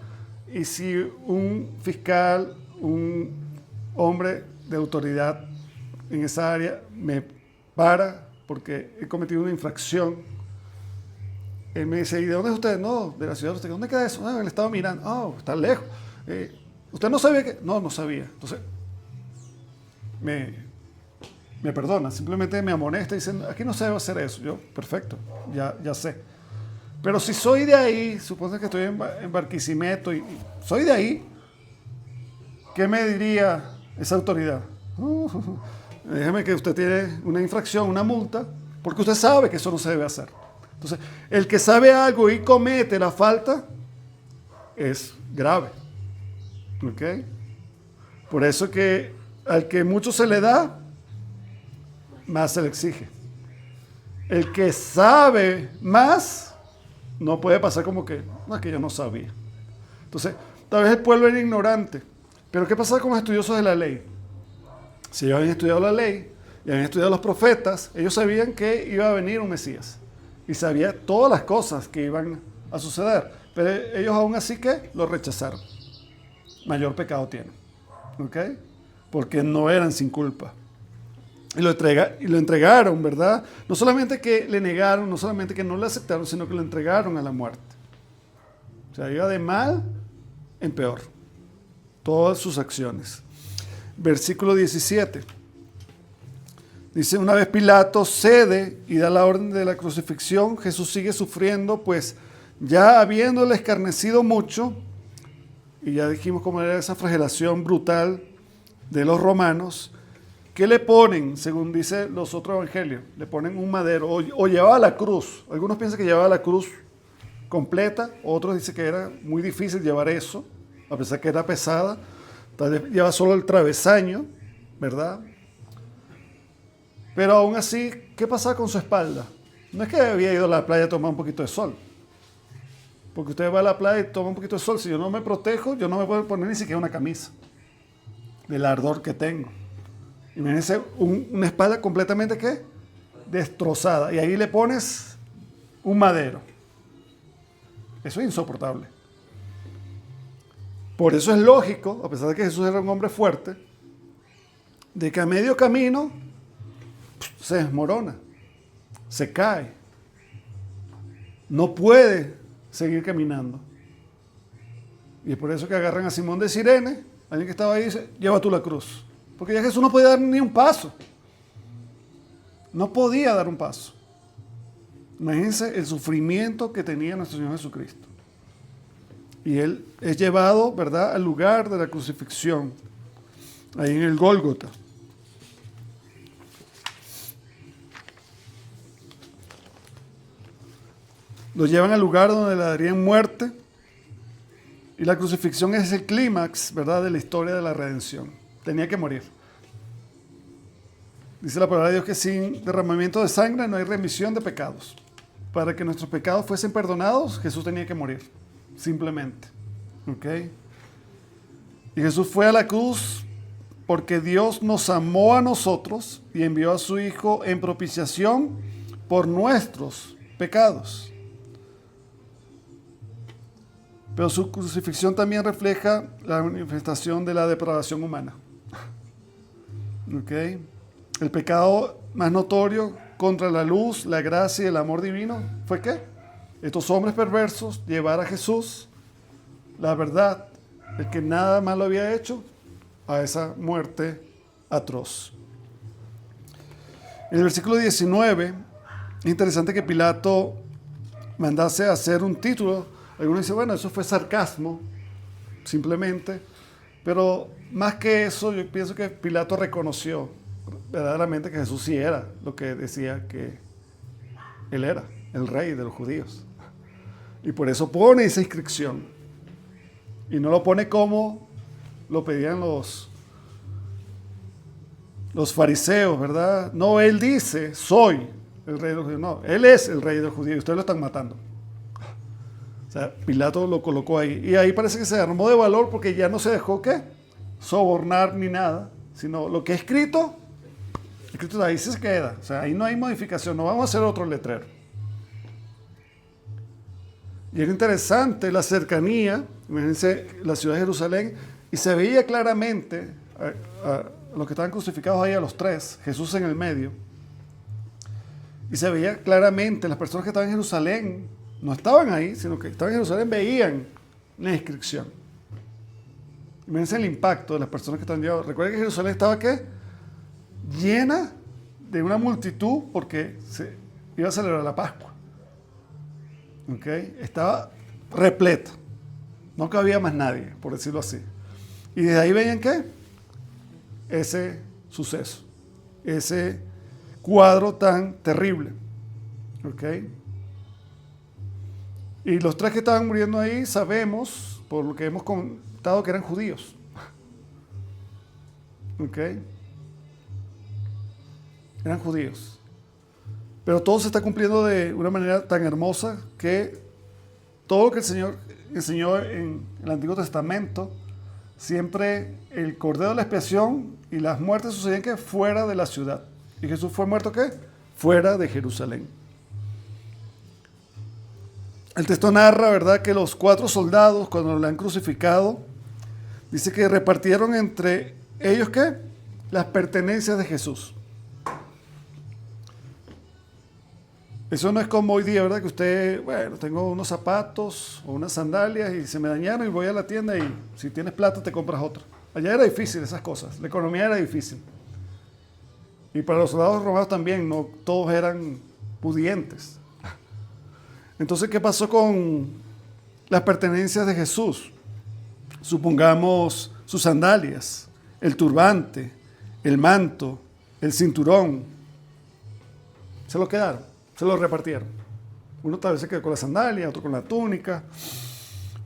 y si un fiscal, un hombre de autoridad en esa área me para porque he cometido una infracción, él me dice, ¿y de dónde es usted? No, de la ciudad de usted. ¿Dónde queda eso? Ah, en el estado Miranda. Ah, está lejos. ¿Usted no sabía que? No, no sabía. Entonces, me perdona, simplemente me amonesta y dice, aquí no se debe hacer eso. Yo, perfecto, ya sé. Pero si soy de ahí, supone que estoy en Barquisimeto y soy de ahí, ¿qué me diría esa autoridad? Déjeme que usted tiene una infracción, una multa, porque usted sabe que eso no se debe hacer. Entonces, el que sabe algo y comete la falta es grave. ¿Ok? Por eso que al que mucho se le da, más se le exige. El que sabe más, no puede pasar como que, no, es que yo no sabía. Entonces, tal vez el pueblo era ignorante. Pero ¿qué pasa con los estudiosos de la ley? Si ellos habían estudiado la ley y habían estudiado los profetas, ellos sabían que iba a venir un Mesías. Y sabía todas las cosas que iban a suceder. Pero ellos aún así que lo rechazaron. Mayor pecado tienen. ¿Ok? Porque no eran sin culpa. Y lo entregaron, ¿verdad? No solamente que le negaron, no solamente que no le aceptaron, sino que lo entregaron a la muerte. O sea, iba de mal en peor. Todas sus acciones. Versículo 17. Dice, una vez Pilato cede y da la orden de la crucifixión, Jesús sigue sufriendo, pues ya habiéndole escarnecido mucho, y ya dijimos cómo era esa flagelación brutal de los romanos, ¿qué le ponen? Según dicen los otros evangelios, le ponen un madero, o llevaba la cruz. Algunos piensan que llevaba la cruz completa, otros dicen que era muy difícil llevar eso, a pesar que era pesada, tal vez lleva solo el travesaño, ¿verdad? Pero aún así, ¿qué pasaba con su espalda? No es que había ido a la playa a tomar un poquito de sol. Porque usted va a la playa y toma un poquito de sol. Si yo no me protejo, yo no me puedo poner ni siquiera una camisa. Del ardor que tengo. Imagínense una espalda completamente, ¿qué? Destrozada. Y ahí le pones un madero. Eso es insoportable. Por eso es lógico, a pesar de que Jesús era un hombre fuerte, de que a medio camino se desmorona, se cae, no puede seguir caminando. Y es por eso que agarran a Simón de Cirene, alguien que estaba ahí, y dice, lleva tú la cruz. Porque ya Jesús no podía dar ni un paso. No podía dar un paso. Imagínense el sufrimiento que tenía nuestro Señor Jesucristo. Y Él es llevado, ¿verdad?, al lugar de la crucifixión, ahí en el Gólgota. Lo llevan al lugar donde le darían muerte. Y la crucifixión es el clímax, ¿verdad?, de la historia de la redención. Tenía que morir. Dice la palabra de Dios que sin derramamiento de sangre no hay remisión de pecados. Para que nuestros pecados fuesen perdonados, Jesús tenía que morir. Simplemente. ¿Ok? Y Jesús fue a la cruz porque Dios nos amó a nosotros y envió a su Hijo en propiciación por nuestros pecados. Pero su crucifixión también refleja la manifestación de la depravación humana. ¿Ok? El pecado más notorio contra la luz, la gracia y el amor divino fue ¿qué? Estos hombres perversos llevar a Jesús, la verdad, el que nada malo había hecho, a esa muerte atroz. En el versículo 19, es interesante que Pilato mandase a hacer un título. Algunos dicen, bueno, eso fue sarcasmo, simplemente. Pero más que eso, yo pienso que Pilato reconoció verdaderamente que Jesús sí era lo que decía que él era, el rey de los judíos. Y por eso pone esa inscripción. Y no lo pone como lo pedían los fariseos, ¿verdad? No, él dice, soy el rey de los judíos. No, él es el rey de los judíos. Ustedes lo están matando. O sea, Pilato lo colocó ahí. Y ahí parece que se armó de valor porque ya no se dejó, ¿qué? Sobornar ni nada. Sino lo que es escrito ahí se queda. O sea, ahí no hay modificación. No vamos a hacer otro letrero. Y era interesante la cercanía. Imagínense la ciudad de Jerusalén. Y se veía claramente a los que estaban crucificados ahí, a los tres, Jesús en el medio. Y se veía claramente, las personas que estaban en Jerusalén no estaban ahí, sino que estaban en Jerusalén, veían la inscripción. Imagínense el impacto de las personas que estaban llevadas. Recuerden que Jerusalén estaba ¿qué? Llena de una multitud porque se iba a celebrar la Pascua. ¿Okay? Estaba repleta. No cabía más nadie, por decirlo así. Y desde ahí veían ¿qué? Ese suceso, ese cuadro tan terrible. ¿Ok? Y los tres que estaban muriendo ahí sabemos, por lo que hemos contado, que eran judíos. ¿Ok? Eran judíos. Pero todo se está cumpliendo de una manera tan hermosa que todo lo que el Señor enseñó en el Antiguo Testamento, siempre el cordero de la expiación y las muertes sucedían que fuera de la ciudad. ¿Y Jesús fue muerto qué? Fuera de Jerusalén. El texto narra, ¿verdad?, que los 4 soldados, cuando le han crucificado, dice que repartieron entre ellos ¿qué? Las pertenencias de Jesús. Eso no es como hoy día, ¿verdad? Que usted, bueno, tengo unos zapatos o unas sandalias y se me dañaron y voy a la tienda y si tienes plata te compras otra. Allá era difícil esas cosas, la economía era difícil. Y para los soldados romanos también, no todos eran pudientes. Entonces, ¿qué pasó con las pertenencias de Jesús? Supongamos sus sandalias, el turbante, el manto, el cinturón. Se lo quedaron, se lo repartieron. Uno tal vez se quedó con la sandalia, otro con la túnica,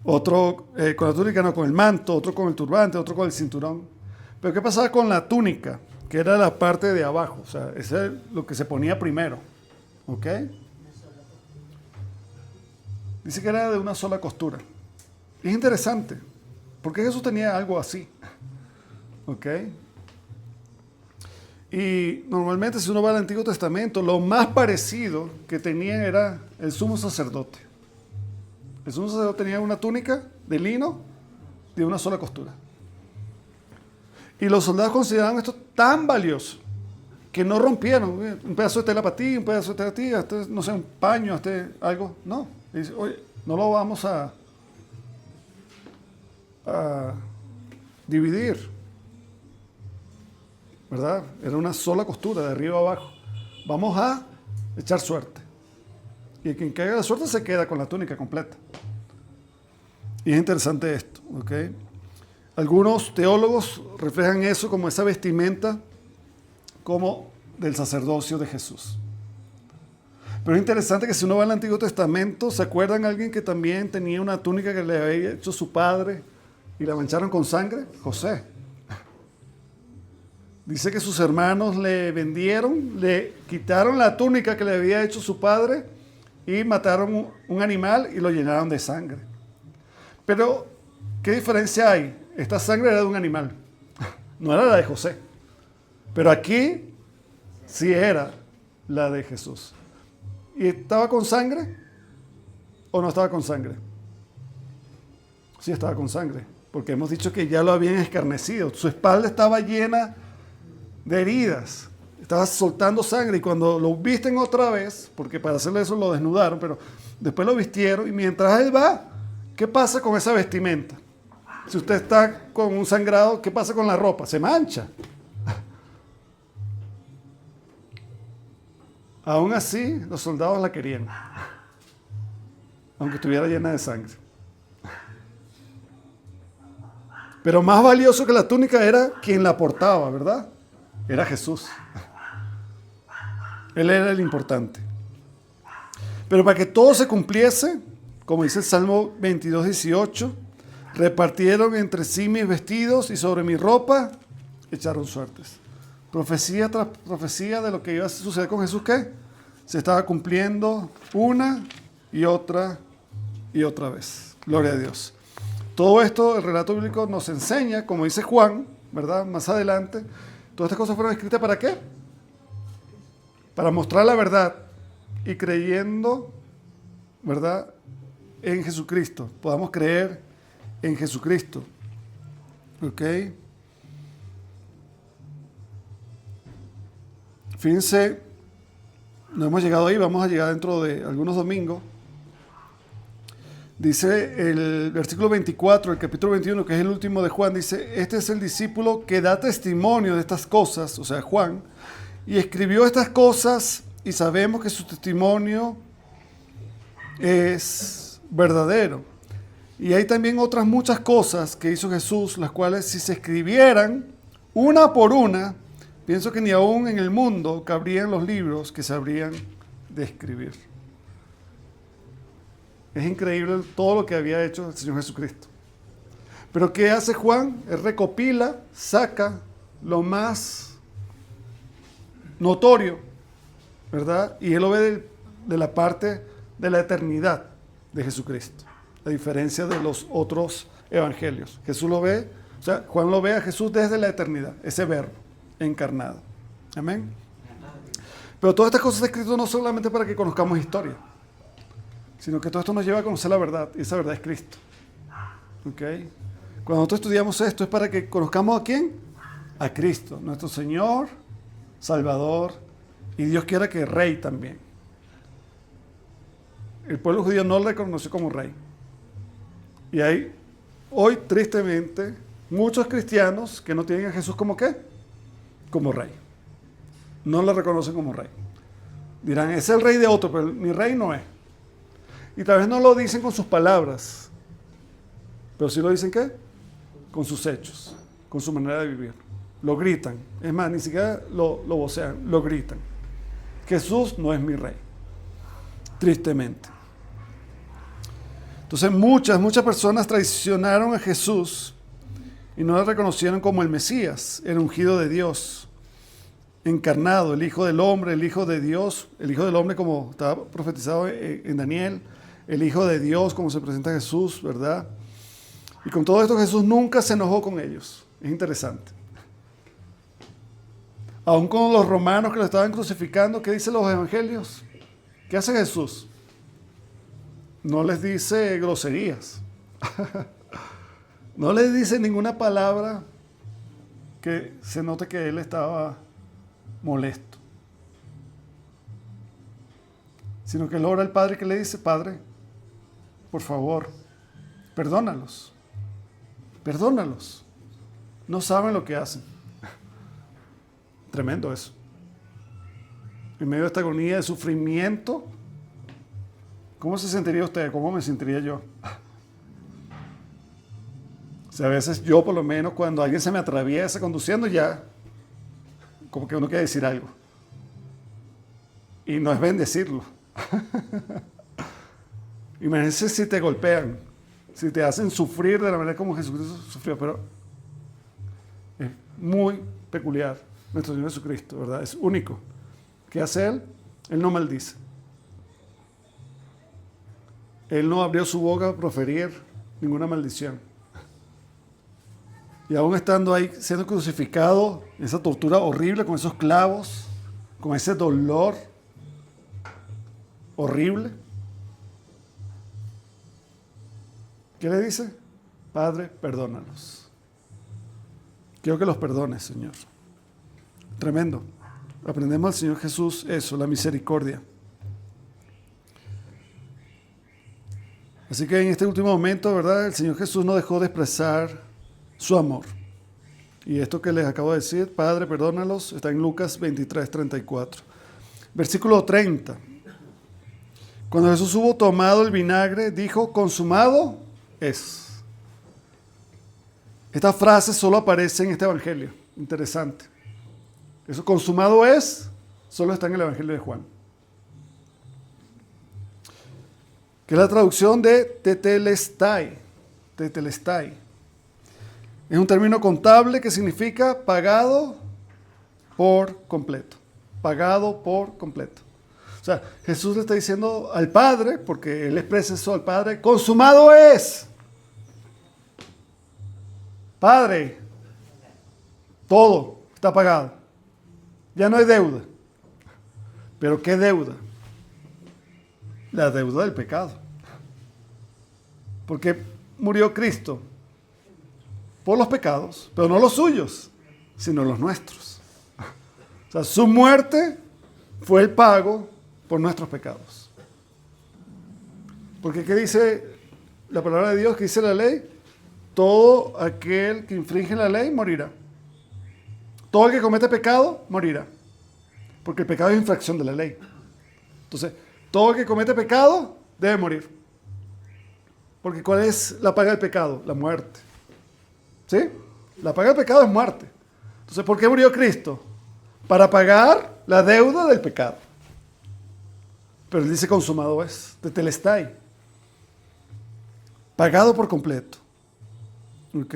otro con la túnica, no, con el manto, otro con el turbante, otro con el cinturón. Pero ¿qué pasaba con la túnica? Que era la parte de abajo, o sea, eso es lo que se ponía primero. ¿Ok? Dice que era de una sola costura. Es interesante, porque Jesús tenía algo así. ¿Ok? Y normalmente si uno va al Antiguo Testamento, lo más parecido que tenían era el sumo sacerdote. El sumo sacerdote tenía una túnica de lino de una sola costura. Y los soldados consideraban esto tan valioso que no rompieron. Un pedazo de tela para ti, un pedazo de tela para ti, no sé, un paño, algo. No. Y dice, oye, no lo vamos a dividir. ¿Verdad? Era una sola costura, de arriba a abajo. Vamos a echar suerte. Y quien caiga la suerte se queda con la túnica completa. Y es interesante esto, ¿ok? Algunos teólogos reflejan eso como esa vestimenta como del sacerdocio de Jesús. Pero es interesante que si uno va al Antiguo Testamento, ¿se acuerdan de alguien que también tenía una túnica que le había hecho su padre y la mancharon con sangre? José. Dice que sus hermanos le vendieron, le quitaron la túnica que le había hecho su padre y mataron un animal y lo llenaron de sangre. Pero, ¿qué diferencia hay? Esta sangre era de un animal, no era la de José. Pero aquí sí era la de Jesús. ¿Y estaba con sangre o no estaba con sangre? Sí estaba con sangre, porque hemos dicho que ya lo habían escarnecido. Su espalda estaba llena de heridas. Estaba soltando sangre y cuando lo visten otra vez, porque para hacerle eso lo desnudaron, pero después lo vistieron y mientras él va, ¿qué pasa con esa vestimenta? Si usted está con un sangrado, ¿qué pasa con la ropa? Se mancha. Aún así, los soldados la querían, aunque estuviera llena de sangre. Pero más valioso que la túnica era quien la portaba, ¿verdad? Era Jesús. Él era el importante. Pero para que todo se cumpliese, como dice el Salmo 22, 18, repartieron entre sí mis vestidos y sobre mi ropa echaron suertes. Profecía tras profecía de lo que iba a suceder con Jesús, ¿qué? Se estaba cumpliendo una y otra vez. Gloria a Dios. Todo esto, el relato bíblico nos enseña, como dice Juan, ¿verdad? Más adelante, todas estas cosas fueron escritas ¿para qué? Para mostrar la verdad y creyendo, ¿verdad? En Jesucristo. Podamos creer en Jesucristo. ¿Ok? Fíjense, no hemos llegado ahí, vamos a llegar dentro de algunos domingos. Dice el versículo 24, el capítulo 21, que es el último de Juan, dice, este es el discípulo que da testimonio de estas cosas, o sea, Juan, y escribió estas cosas y sabemos que su testimonio es verdadero. Y hay también otras muchas cosas que hizo Jesús, las cuales si se escribieran una por una, pienso que ni aún en el mundo cabrían los libros que se habrían de escribir. Es increíble todo lo que había hecho el Señor Jesucristo. Pero ¿qué hace Juan? Él recopila, saca lo más notorio, ¿verdad? Y él lo ve de la parte de la eternidad de Jesucristo, a diferencia de los otros evangelios. Jesús lo ve, o sea, Juan lo ve a Jesús desde la eternidad, ese verbo encarnado. Amén. Pero todas estas cosas escritas no solamente para que conozcamos historia, sino que todo esto nos lleva a conocer la verdad, y esa verdad es Cristo. ¿Ok? Cuando nosotros estudiamos esto es para que conozcamos ¿a quién? A Cristo, nuestro Señor, Salvador, y Dios quiera que Rey también. El pueblo judío no le reconoció como Rey. Y hay hoy, tristemente, muchos cristianos que no tienen a Jesús como ¿qué? Como Rey. No le reconocen como Rey. Dirán, es el Rey de otro, pero mi Rey no es. Y tal vez no lo dicen con sus palabras, pero sí lo dicen ¿qué? Con sus hechos, con su manera de vivir. Lo gritan. Es más, ni siquiera lo vocean, lo gritan. Jesús no es mi Rey. Tristemente. Entonces muchas personas traicionaron a Jesús y no le reconocieron como el Mesías, el ungido de Dios, encarnado, el Hijo del Hombre, el Hijo de Dios, el Hijo del Hombre como estaba profetizado en Daniel, el Hijo de Dios como se presenta Jesús, ¿verdad? Y con todo esto Jesús nunca se enojó con ellos. Es interesante. Aún con los romanos que lo estaban crucificando, ¿qué dicen los evangelios? ¿Qué hace Jesús? No les dice groserías. No les dice ninguna palabra que se note que él estaba molesto. Sino que él ora al Padre que le dice, Padre, por favor, perdónalos. Perdónalos. No saben lo que hacen. Tremendo eso. En medio de esta agonía de sufrimiento, ¿cómo se sentiría usted? ¿Cómo me sentiría yo? O sea, a veces yo, por lo menos, cuando alguien se me atraviesa conduciendo, ya, como que uno quiere decir algo. Y no es bendecirlo. Imagínense si te golpean, si te hacen sufrir de la manera como Jesucristo sufrió, pero es muy peculiar nuestro Señor Jesucristo, ¿verdad? Es único. ¿Qué hace Él? Él no maldice. Él no abrió su boca a proferir ninguna maldición. Y aún estando ahí siendo crucificado, esa tortura horrible con esos clavos, con ese dolor horrible, ¿qué le dice? Padre, perdónalos. Quiero que los perdones, Señor. Tremendo. Aprendemos al Señor Jesús eso, la misericordia. Así que en este último momento, ¿verdad? El Señor Jesús no dejó de expresar su amor. Y esto que les acabo de decir, Padre, perdónalos, está en Lucas 23:34. Versículo 30. Cuando Jesús hubo tomado el vinagre, dijo, consumado es. Esta frase solo aparece en este evangelio. Interesante. Eso, consumado es, solo está en el evangelio de Juan. Que es la traducción de tetelestai. Tetelestai. Es un término contable que significa pagado por completo. Pagado por completo. O sea, Jesús le está diciendo al Padre, porque Él expresa eso al Padre, consumado es. Padre, todo está pagado. Ya no hay deuda. ¿Pero qué deuda? La deuda del pecado. Porque murió Cristo por los pecados, pero no los suyos, sino los nuestros. O sea, su muerte fue el pago por nuestros pecados. Porque ¿qué dice la palabra de Dios? ¿Qué dice la ley? Todo aquel que infringe la ley morirá. Todo el que comete pecado morirá. Porque el pecado es infracción de la ley. Entonces, todo el que comete pecado debe morir. Porque ¿cuál es la paga del pecado? La muerte. ¿Sí? La paga del pecado es muerte. Entonces, ¿por qué murió Cristo? Para pagar la deuda del pecado. Pero él dice consumado es, tetelestai. Pagado por completo. ¿Ok?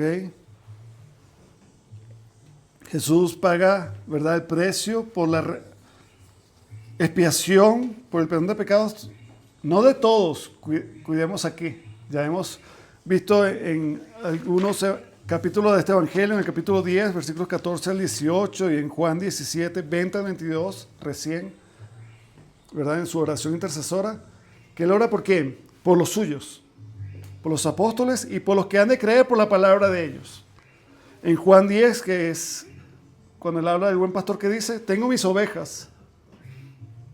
Jesús paga, ¿verdad?, el precio por la expiación, por el perdón de pecados, no de todos, cuidemos aquí. Ya hemos visto en algunos capítulos de este evangelio, en el capítulo 10, versículos 14 al 18, y en Juan 17, 20 al 22, recién, ¿verdad?, en su oración intercesora, que él ora por quién, por los suyos, por los apóstoles y por los que han de creer por la palabra de ellos. En Juan 10, que es cuando él habla del buen pastor, que dice, tengo mis ovejas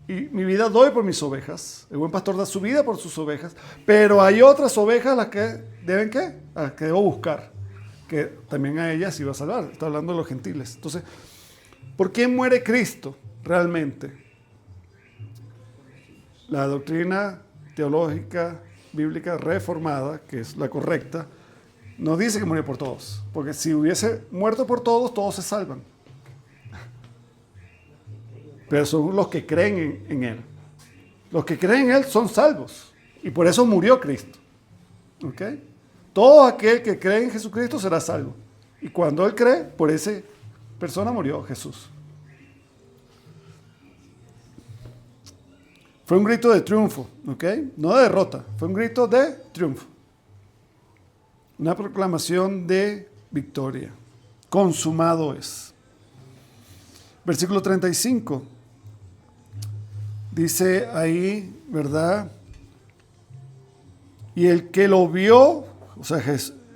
y mi vida doy por mis ovejas. El buen pastor da su vida por sus ovejas, pero hay otras ovejas las que deben, ¿qué? A las que debo buscar, que también a ellas iba a salvar. Está hablando de los gentiles. Entonces, ¿por quién muere Cristo realmente? La doctrina teológica bíblica reformada, que es la correcta, nos dice que murió por todos, porque si hubiese muerto por todos, todos se salvan. Pero son los que creen en Él. Los que creen en Él son salvos. Y por eso murió Cristo. ¿Ok? Todo aquel que cree en Jesucristo será salvo. Y cuando Él cree, por esa persona murió Jesús. Fue un grito de triunfo. ¿Ok? No de derrota. Fue un grito de triunfo. Una proclamación de victoria. Consumado es. Versículo 35. Dice ahí, ¿verdad? Y el que lo vio, o sea,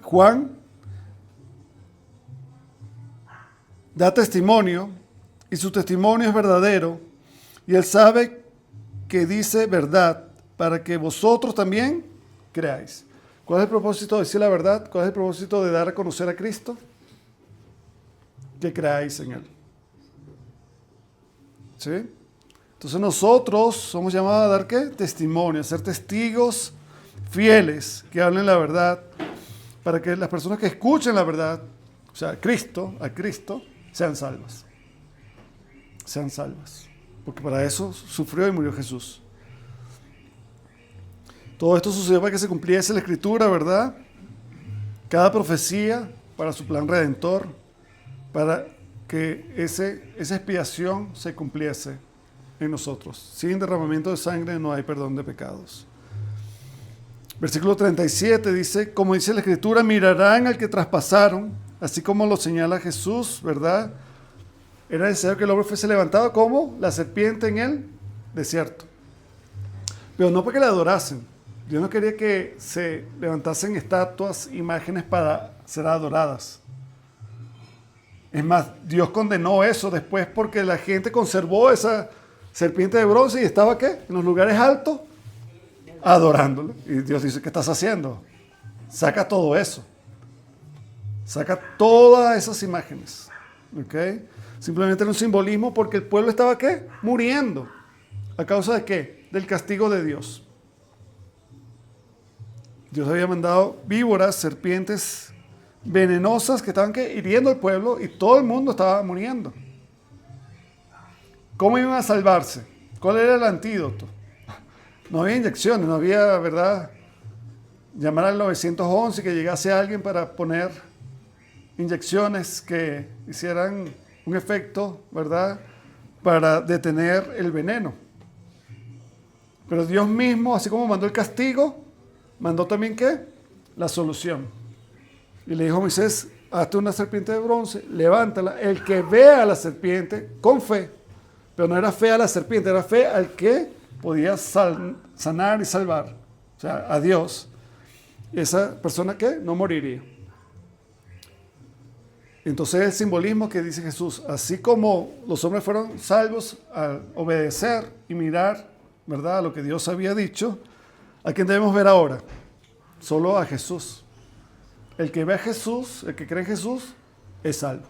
Juan, da testimonio, y su testimonio es verdadero, y él sabe que dice verdad, para que vosotros también creáis. ¿Cuál es el propósito de decir la verdad? ¿Cuál es el propósito de dar a conocer a Cristo? Que creáis en Él. ¿Sí? Entonces nosotros somos llamados a dar ¿qué? Testimonio, a ser testigos fieles que hablen la verdad, para que las personas que escuchen la verdad, o sea, a Cristo, sean salvas. Sean salvas. Porque para eso sufrió y murió Jesús. Todo esto sucedió para que se cumpliese la Escritura, ¿verdad? Cada profecía para su plan redentor, para que esa expiación se cumpliese en nosotros. Sin derramamiento de sangre no hay perdón de pecados. Versículo 37 dice, como dice la Escritura, mirarán al que traspasaron, así como lo señala Jesús, ¿verdad? Era necesario que el hombre fuese levantado como la serpiente en el desierto. Pero no porque le adorasen. Dios no quería que se levantasen estatuas, imágenes para ser adoradas. Es más, Dios condenó eso después porque la gente conservó esa serpiente de bronce y estaba, ¿qué? En los lugares altos, adorándolo. Y Dios dice, ¿qué estás haciendo? Saca todo eso. Saca todas esas imágenes. ¿Ok? Simplemente era un simbolismo porque el pueblo estaba, ¿qué? Muriendo. ¿A causa de qué? Del castigo de Dios. Dios había mandado víboras, serpientes venenosas que estaban, ¿qué? Hiriendo al pueblo y todo el mundo estaba muriendo. ¿Cómo iban a salvarse? ¿Cuál era el antídoto? No había inyecciones, no había, ¿verdad? Llamar al 911 y que llegase alguien para poner inyecciones que hicieran un efecto, ¿verdad? Para detener el veneno. Pero Dios mismo, así como mandó el castigo, mandó también, ¿qué? La solución. Y le dijo a Moisés, hazte una serpiente de bronce, levántala. El que vea a la serpiente con fe, pero no era fe a la serpiente, era fe al que podía sanar y salvar, o sea, a Dios. Esa persona, ¿qué? No moriría. Entonces el simbolismo que dice Jesús, así como los hombres fueron salvos al obedecer y mirar, ¿verdad?, a lo que Dios había dicho, ¿a quién debemos ver ahora? Solo a Jesús. El que ve a Jesús, el que cree en Jesús, es salvo.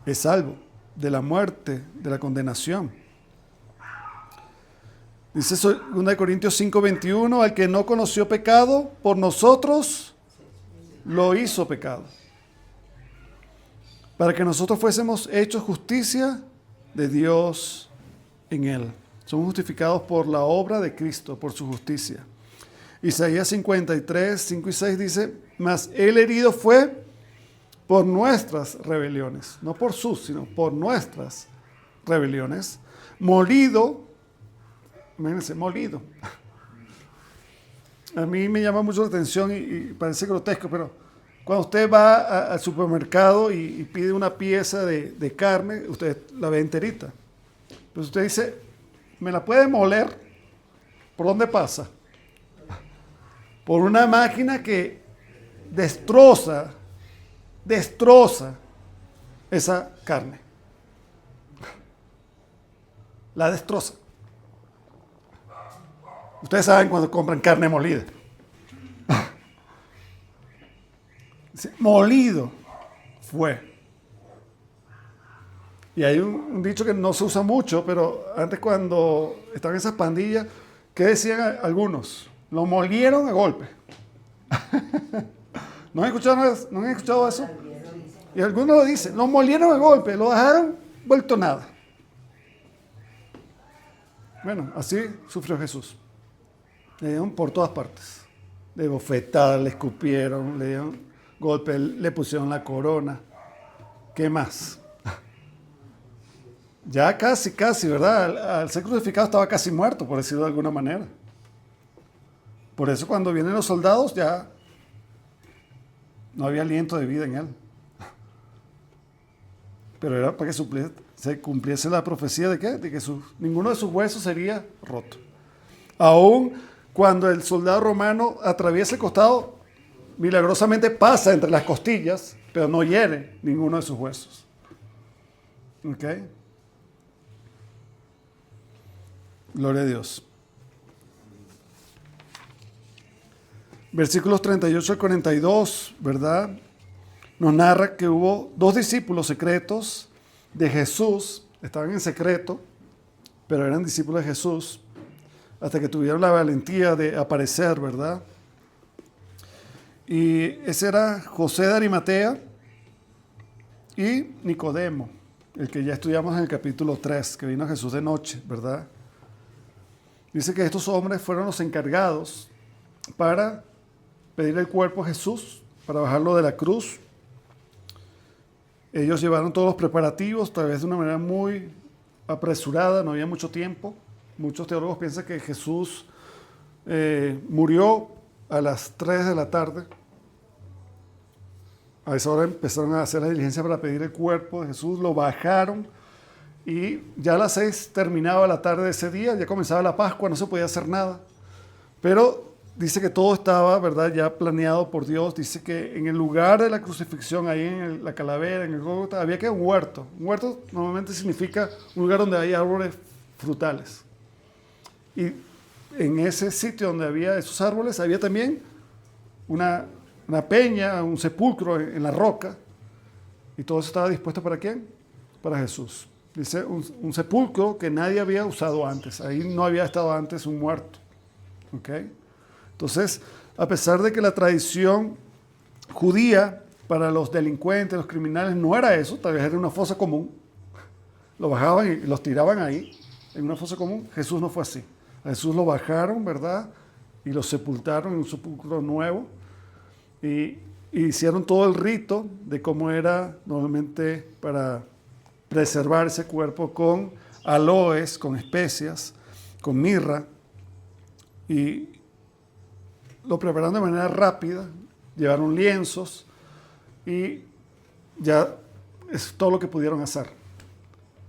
Es salvo de la muerte, de la condenación. Dice 2 Corintios 5:21, al que no conoció pecado, por nosotros lo hizo pecado, para que nosotros fuésemos hechos justicia de Dios en él. Somos justificados por la obra de Cristo, por su justicia. Isaías 53, 5 y 6 dice, mas el herido fue por nuestras rebeliones, no por sus, sino por nuestras rebeliones, molido, imagínense, molido. A mí me llama mucho la atención y parece grotesco, pero cuando usted va al supermercado y pide una pieza de carne, usted la ve enterita. Pues usted dice, ¿me la puede moler? ¿Por dónde pasa? Por una máquina que destroza esa carne. La destroza. Ustedes saben cuando compran carne molida. Molido fue. Y hay un dicho que no se usa mucho, pero antes cuando estaban esas pandillas, ¿qué decían algunos? Lo molieron a golpe. ¿No han escuchado eso? Y algunos lo dicen, lo molieron a golpe, lo dejaron vuelto nada. Bueno, así sufrió Jesús. Le dieron por todas partes. Le bofetadas, le escupieron, le dieron golpes, le pusieron la corona. ¿Qué más? Ya casi, ¿verdad? Al ser crucificado estaba casi muerto, por decirlo de alguna manera. Por eso cuando vienen los soldados ya no había aliento de vida en él. Pero era para que se cumpliese la profecía de ¿qué? De que ninguno de sus huesos sería roto. Aún cuando el soldado romano atraviesa el costado, milagrosamente pasa entre las costillas, pero no hiere ninguno de sus huesos. ¿Ok? Gloria a Dios. Versículos 38 al 42, ¿verdad? Nos narra que hubo 2 discípulos secretos de Jesús, estaban en secreto, pero eran discípulos de Jesús, hasta que tuvieron la valentía de aparecer, ¿verdad? Y ese era José de Arimatea y Nicodemo, el que ya estudiamos en el capítulo 3, que vino a Jesús de noche, ¿verdad? Dice que estos hombres fueron los encargados para pedir el cuerpo a Jesús, para bajarlo de la cruz. Ellos llevaron todos los preparativos, tal vez de una manera muy apresurada, no había mucho tiempo. Muchos teólogos piensan que Jesús murió a las 3 de la tarde. A esa hora empezaron a hacer la diligencia para pedir el cuerpo de Jesús, lo bajaron y ya a las 6 terminaba la tarde de ese día, ya comenzaba la Pascua, no se podía hacer nada. Pero dice que todo estaba, ¿verdad?, ya planeado por Dios. Dice que en el lugar de la crucifixión, ahí en la calavera, en el Gólgota, había que un huerto. Un huerto normalmente significa un lugar donde hay árboles frutales. Y en ese sitio donde había esos árboles, había también una peña, un sepulcro en la roca. Y todo eso estaba dispuesto ¿para quién? Para Jesús. Dice un sepulcro que nadie había usado antes. Ahí no había estado antes un muerto. ¿Ok? Entonces, a pesar de que la tradición judía para los delincuentes, los criminales, no era eso, tal vez era una fosa común, lo bajaban y los tiraban ahí, en una fosa común. Jesús no fue así. A Jesús lo bajaron, ¿verdad? Y lo sepultaron en un sepulcro nuevo y hicieron todo el rito de cómo era normalmente para preservar ese cuerpo con aloes, con especias, con mirra, y lo prepararon de manera rápida, llevaron lienzos y ya es todo lo que pudieron hacer.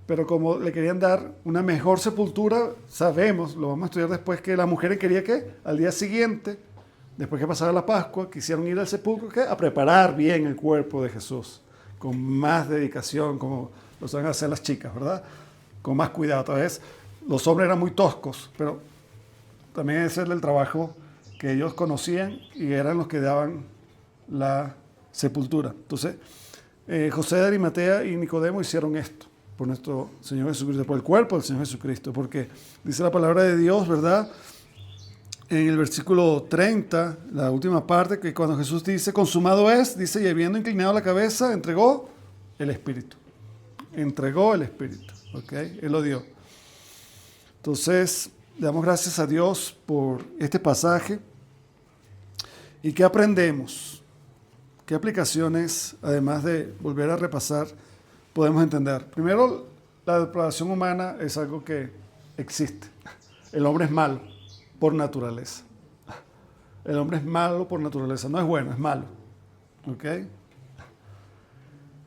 Pero como le querían dar una mejor sepultura, sabemos, lo vamos a estudiar después, que las mujeres querían que al día siguiente, después que pasara la Pascua, quisieron ir al sepulcro a preparar bien el cuerpo de Jesús, con más dedicación, como lo saben hacer las chicas, ¿verdad? Con más cuidado. Tal vez los hombres eran muy toscos, pero también ese era el trabajo que ellos conocían y eran los que daban la sepultura. Entonces, José de Arimatea y Nicodemo hicieron esto por nuestro Señor Jesucristo, por el cuerpo del Señor Jesucristo, porque dice la palabra de Dios, ¿verdad?, en el versículo 30, la última parte, que cuando Jesús dice, consumado es, dice, y habiendo inclinado la cabeza, entregó el Espíritu. Entregó el Espíritu, ¿ok? Él lo dio. Entonces, le damos gracias a Dios por este pasaje. ¿Y qué aprendemos? ¿Qué aplicaciones, además de volver a repasar, podemos entender? Primero, la depravación humana es algo que existe. El hombre es malo por naturaleza. El hombre es malo por naturaleza. No es bueno, es malo. ¿Ok?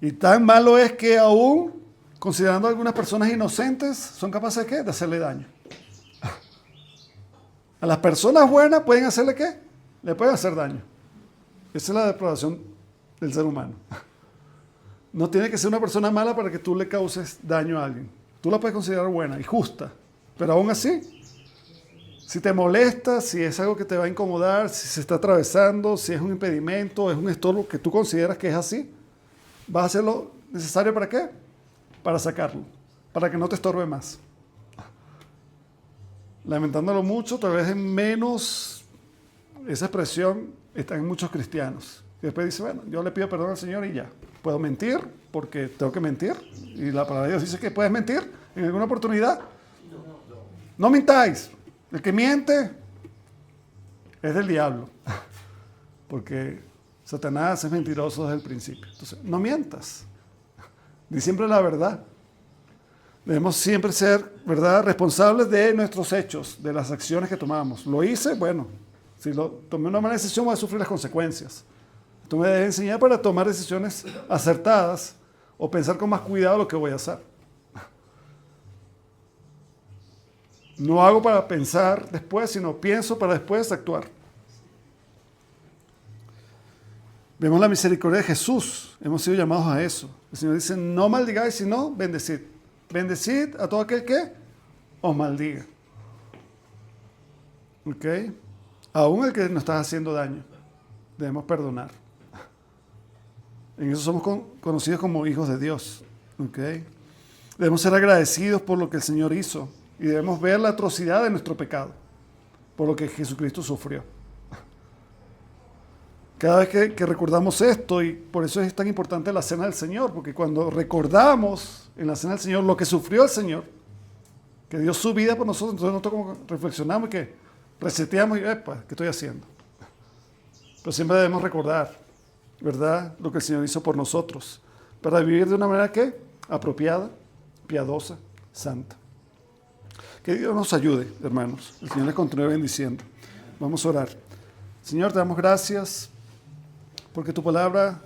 Y tan malo es que aún, considerando a algunas personas inocentes, son capaces de ¿qué? De hacerle daño. A las personas buenas pueden hacerle ¿qué? Le pueden hacer daño. Esa es la depravación del ser humano. No tiene que ser una persona mala para que tú le causes daño a alguien. Tú la puedes considerar buena y justa, pero aún así, si te molesta, si es algo que te va a incomodar, si se está atravesando, si es un impedimento, es un estorbo que tú consideras que es así, vas a hacer lo necesario ¿para qué? Para sacarlo, para que no te estorbe más. Lamentándolo mucho, tal vez en menos esa expresión está en muchos cristianos. Y después dice, bueno, yo le pido perdón al Señor y ya. Puedo mentir porque tengo que mentir. Y la palabra de Dios dice que puedes mentir en alguna oportunidad. No mintáis. El que miente es del diablo. Porque Satanás es mentiroso desde el principio. Entonces, no mientas. Di siempre la verdad. Debemos siempre ser, ¿verdad?, responsables de nuestros hechos, de las acciones que tomamos. Lo hice, bueno, si tomé una mala decisión voy a sufrir las consecuencias. Tú me debes enseñar para tomar decisiones acertadas o pensar con más cuidado lo que voy a hacer. No hago para pensar después, sino pienso para después actuar. Vemos la misericordia de Jesús. Hemos sido llamados a eso. El Señor dice, no maldigáis, sino bendecid. Bendecid a todo aquel que os maldiga. ¿Ok? Aún el que nos está haciendo daño, debemos perdonar. En eso somos conocidos como hijos de Dios. ¿Ok? Debemos ser agradecidos por lo que el Señor hizo y debemos ver la atrocidad de nuestro pecado, por lo que Jesucristo sufrió. Cada vez que recordamos esto, y por eso es tan importante la cena del Señor, porque cuando recordamos en la cena del Señor lo que sufrió el Señor, que dio su vida por nosotros, entonces nosotros como reflexionamos y que reseteamos y, epa, ¿qué estoy haciendo? Pero siempre debemos recordar, ¿verdad?, lo que el Señor hizo por nosotros, para vivir de una manera que apropiada, piadosa, santa. Que Dios nos ayude, hermanos. El Señor les continúe bendiciendo. Vamos a orar. Señor, te damos gracias porque tu palabra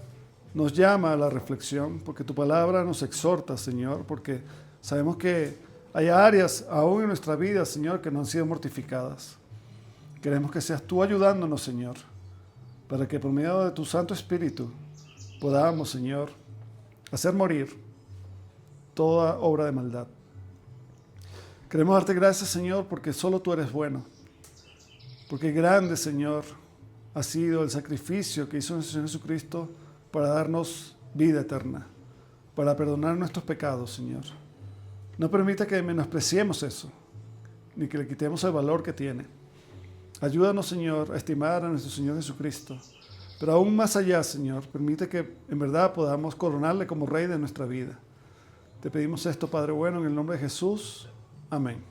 nos llama a la reflexión, porque tu palabra nos exhorta, Señor, porque sabemos que hay áreas aún en nuestra vida, Señor, que no han sido mortificadas. Queremos que seas tú ayudándonos, Señor, para que por medio de tu Santo Espíritu podamos, Señor, hacer morir toda obra de maldad. Queremos darte gracias, Señor, porque solo tú eres bueno. Porque grande, Señor, ha sido el sacrificio que hizo nuestro Señor Jesucristo para darnos vida eterna, para perdonar nuestros pecados, Señor. No permita que menospreciemos eso, ni que le quitemos el valor que tiene. Ayúdanos, Señor, a estimar a nuestro Señor Jesucristo. Pero aún más allá, Señor, permite que en verdad podamos coronarle como Rey de nuestra vida. Te pedimos esto, Padre bueno, en el nombre de Jesús. Amén.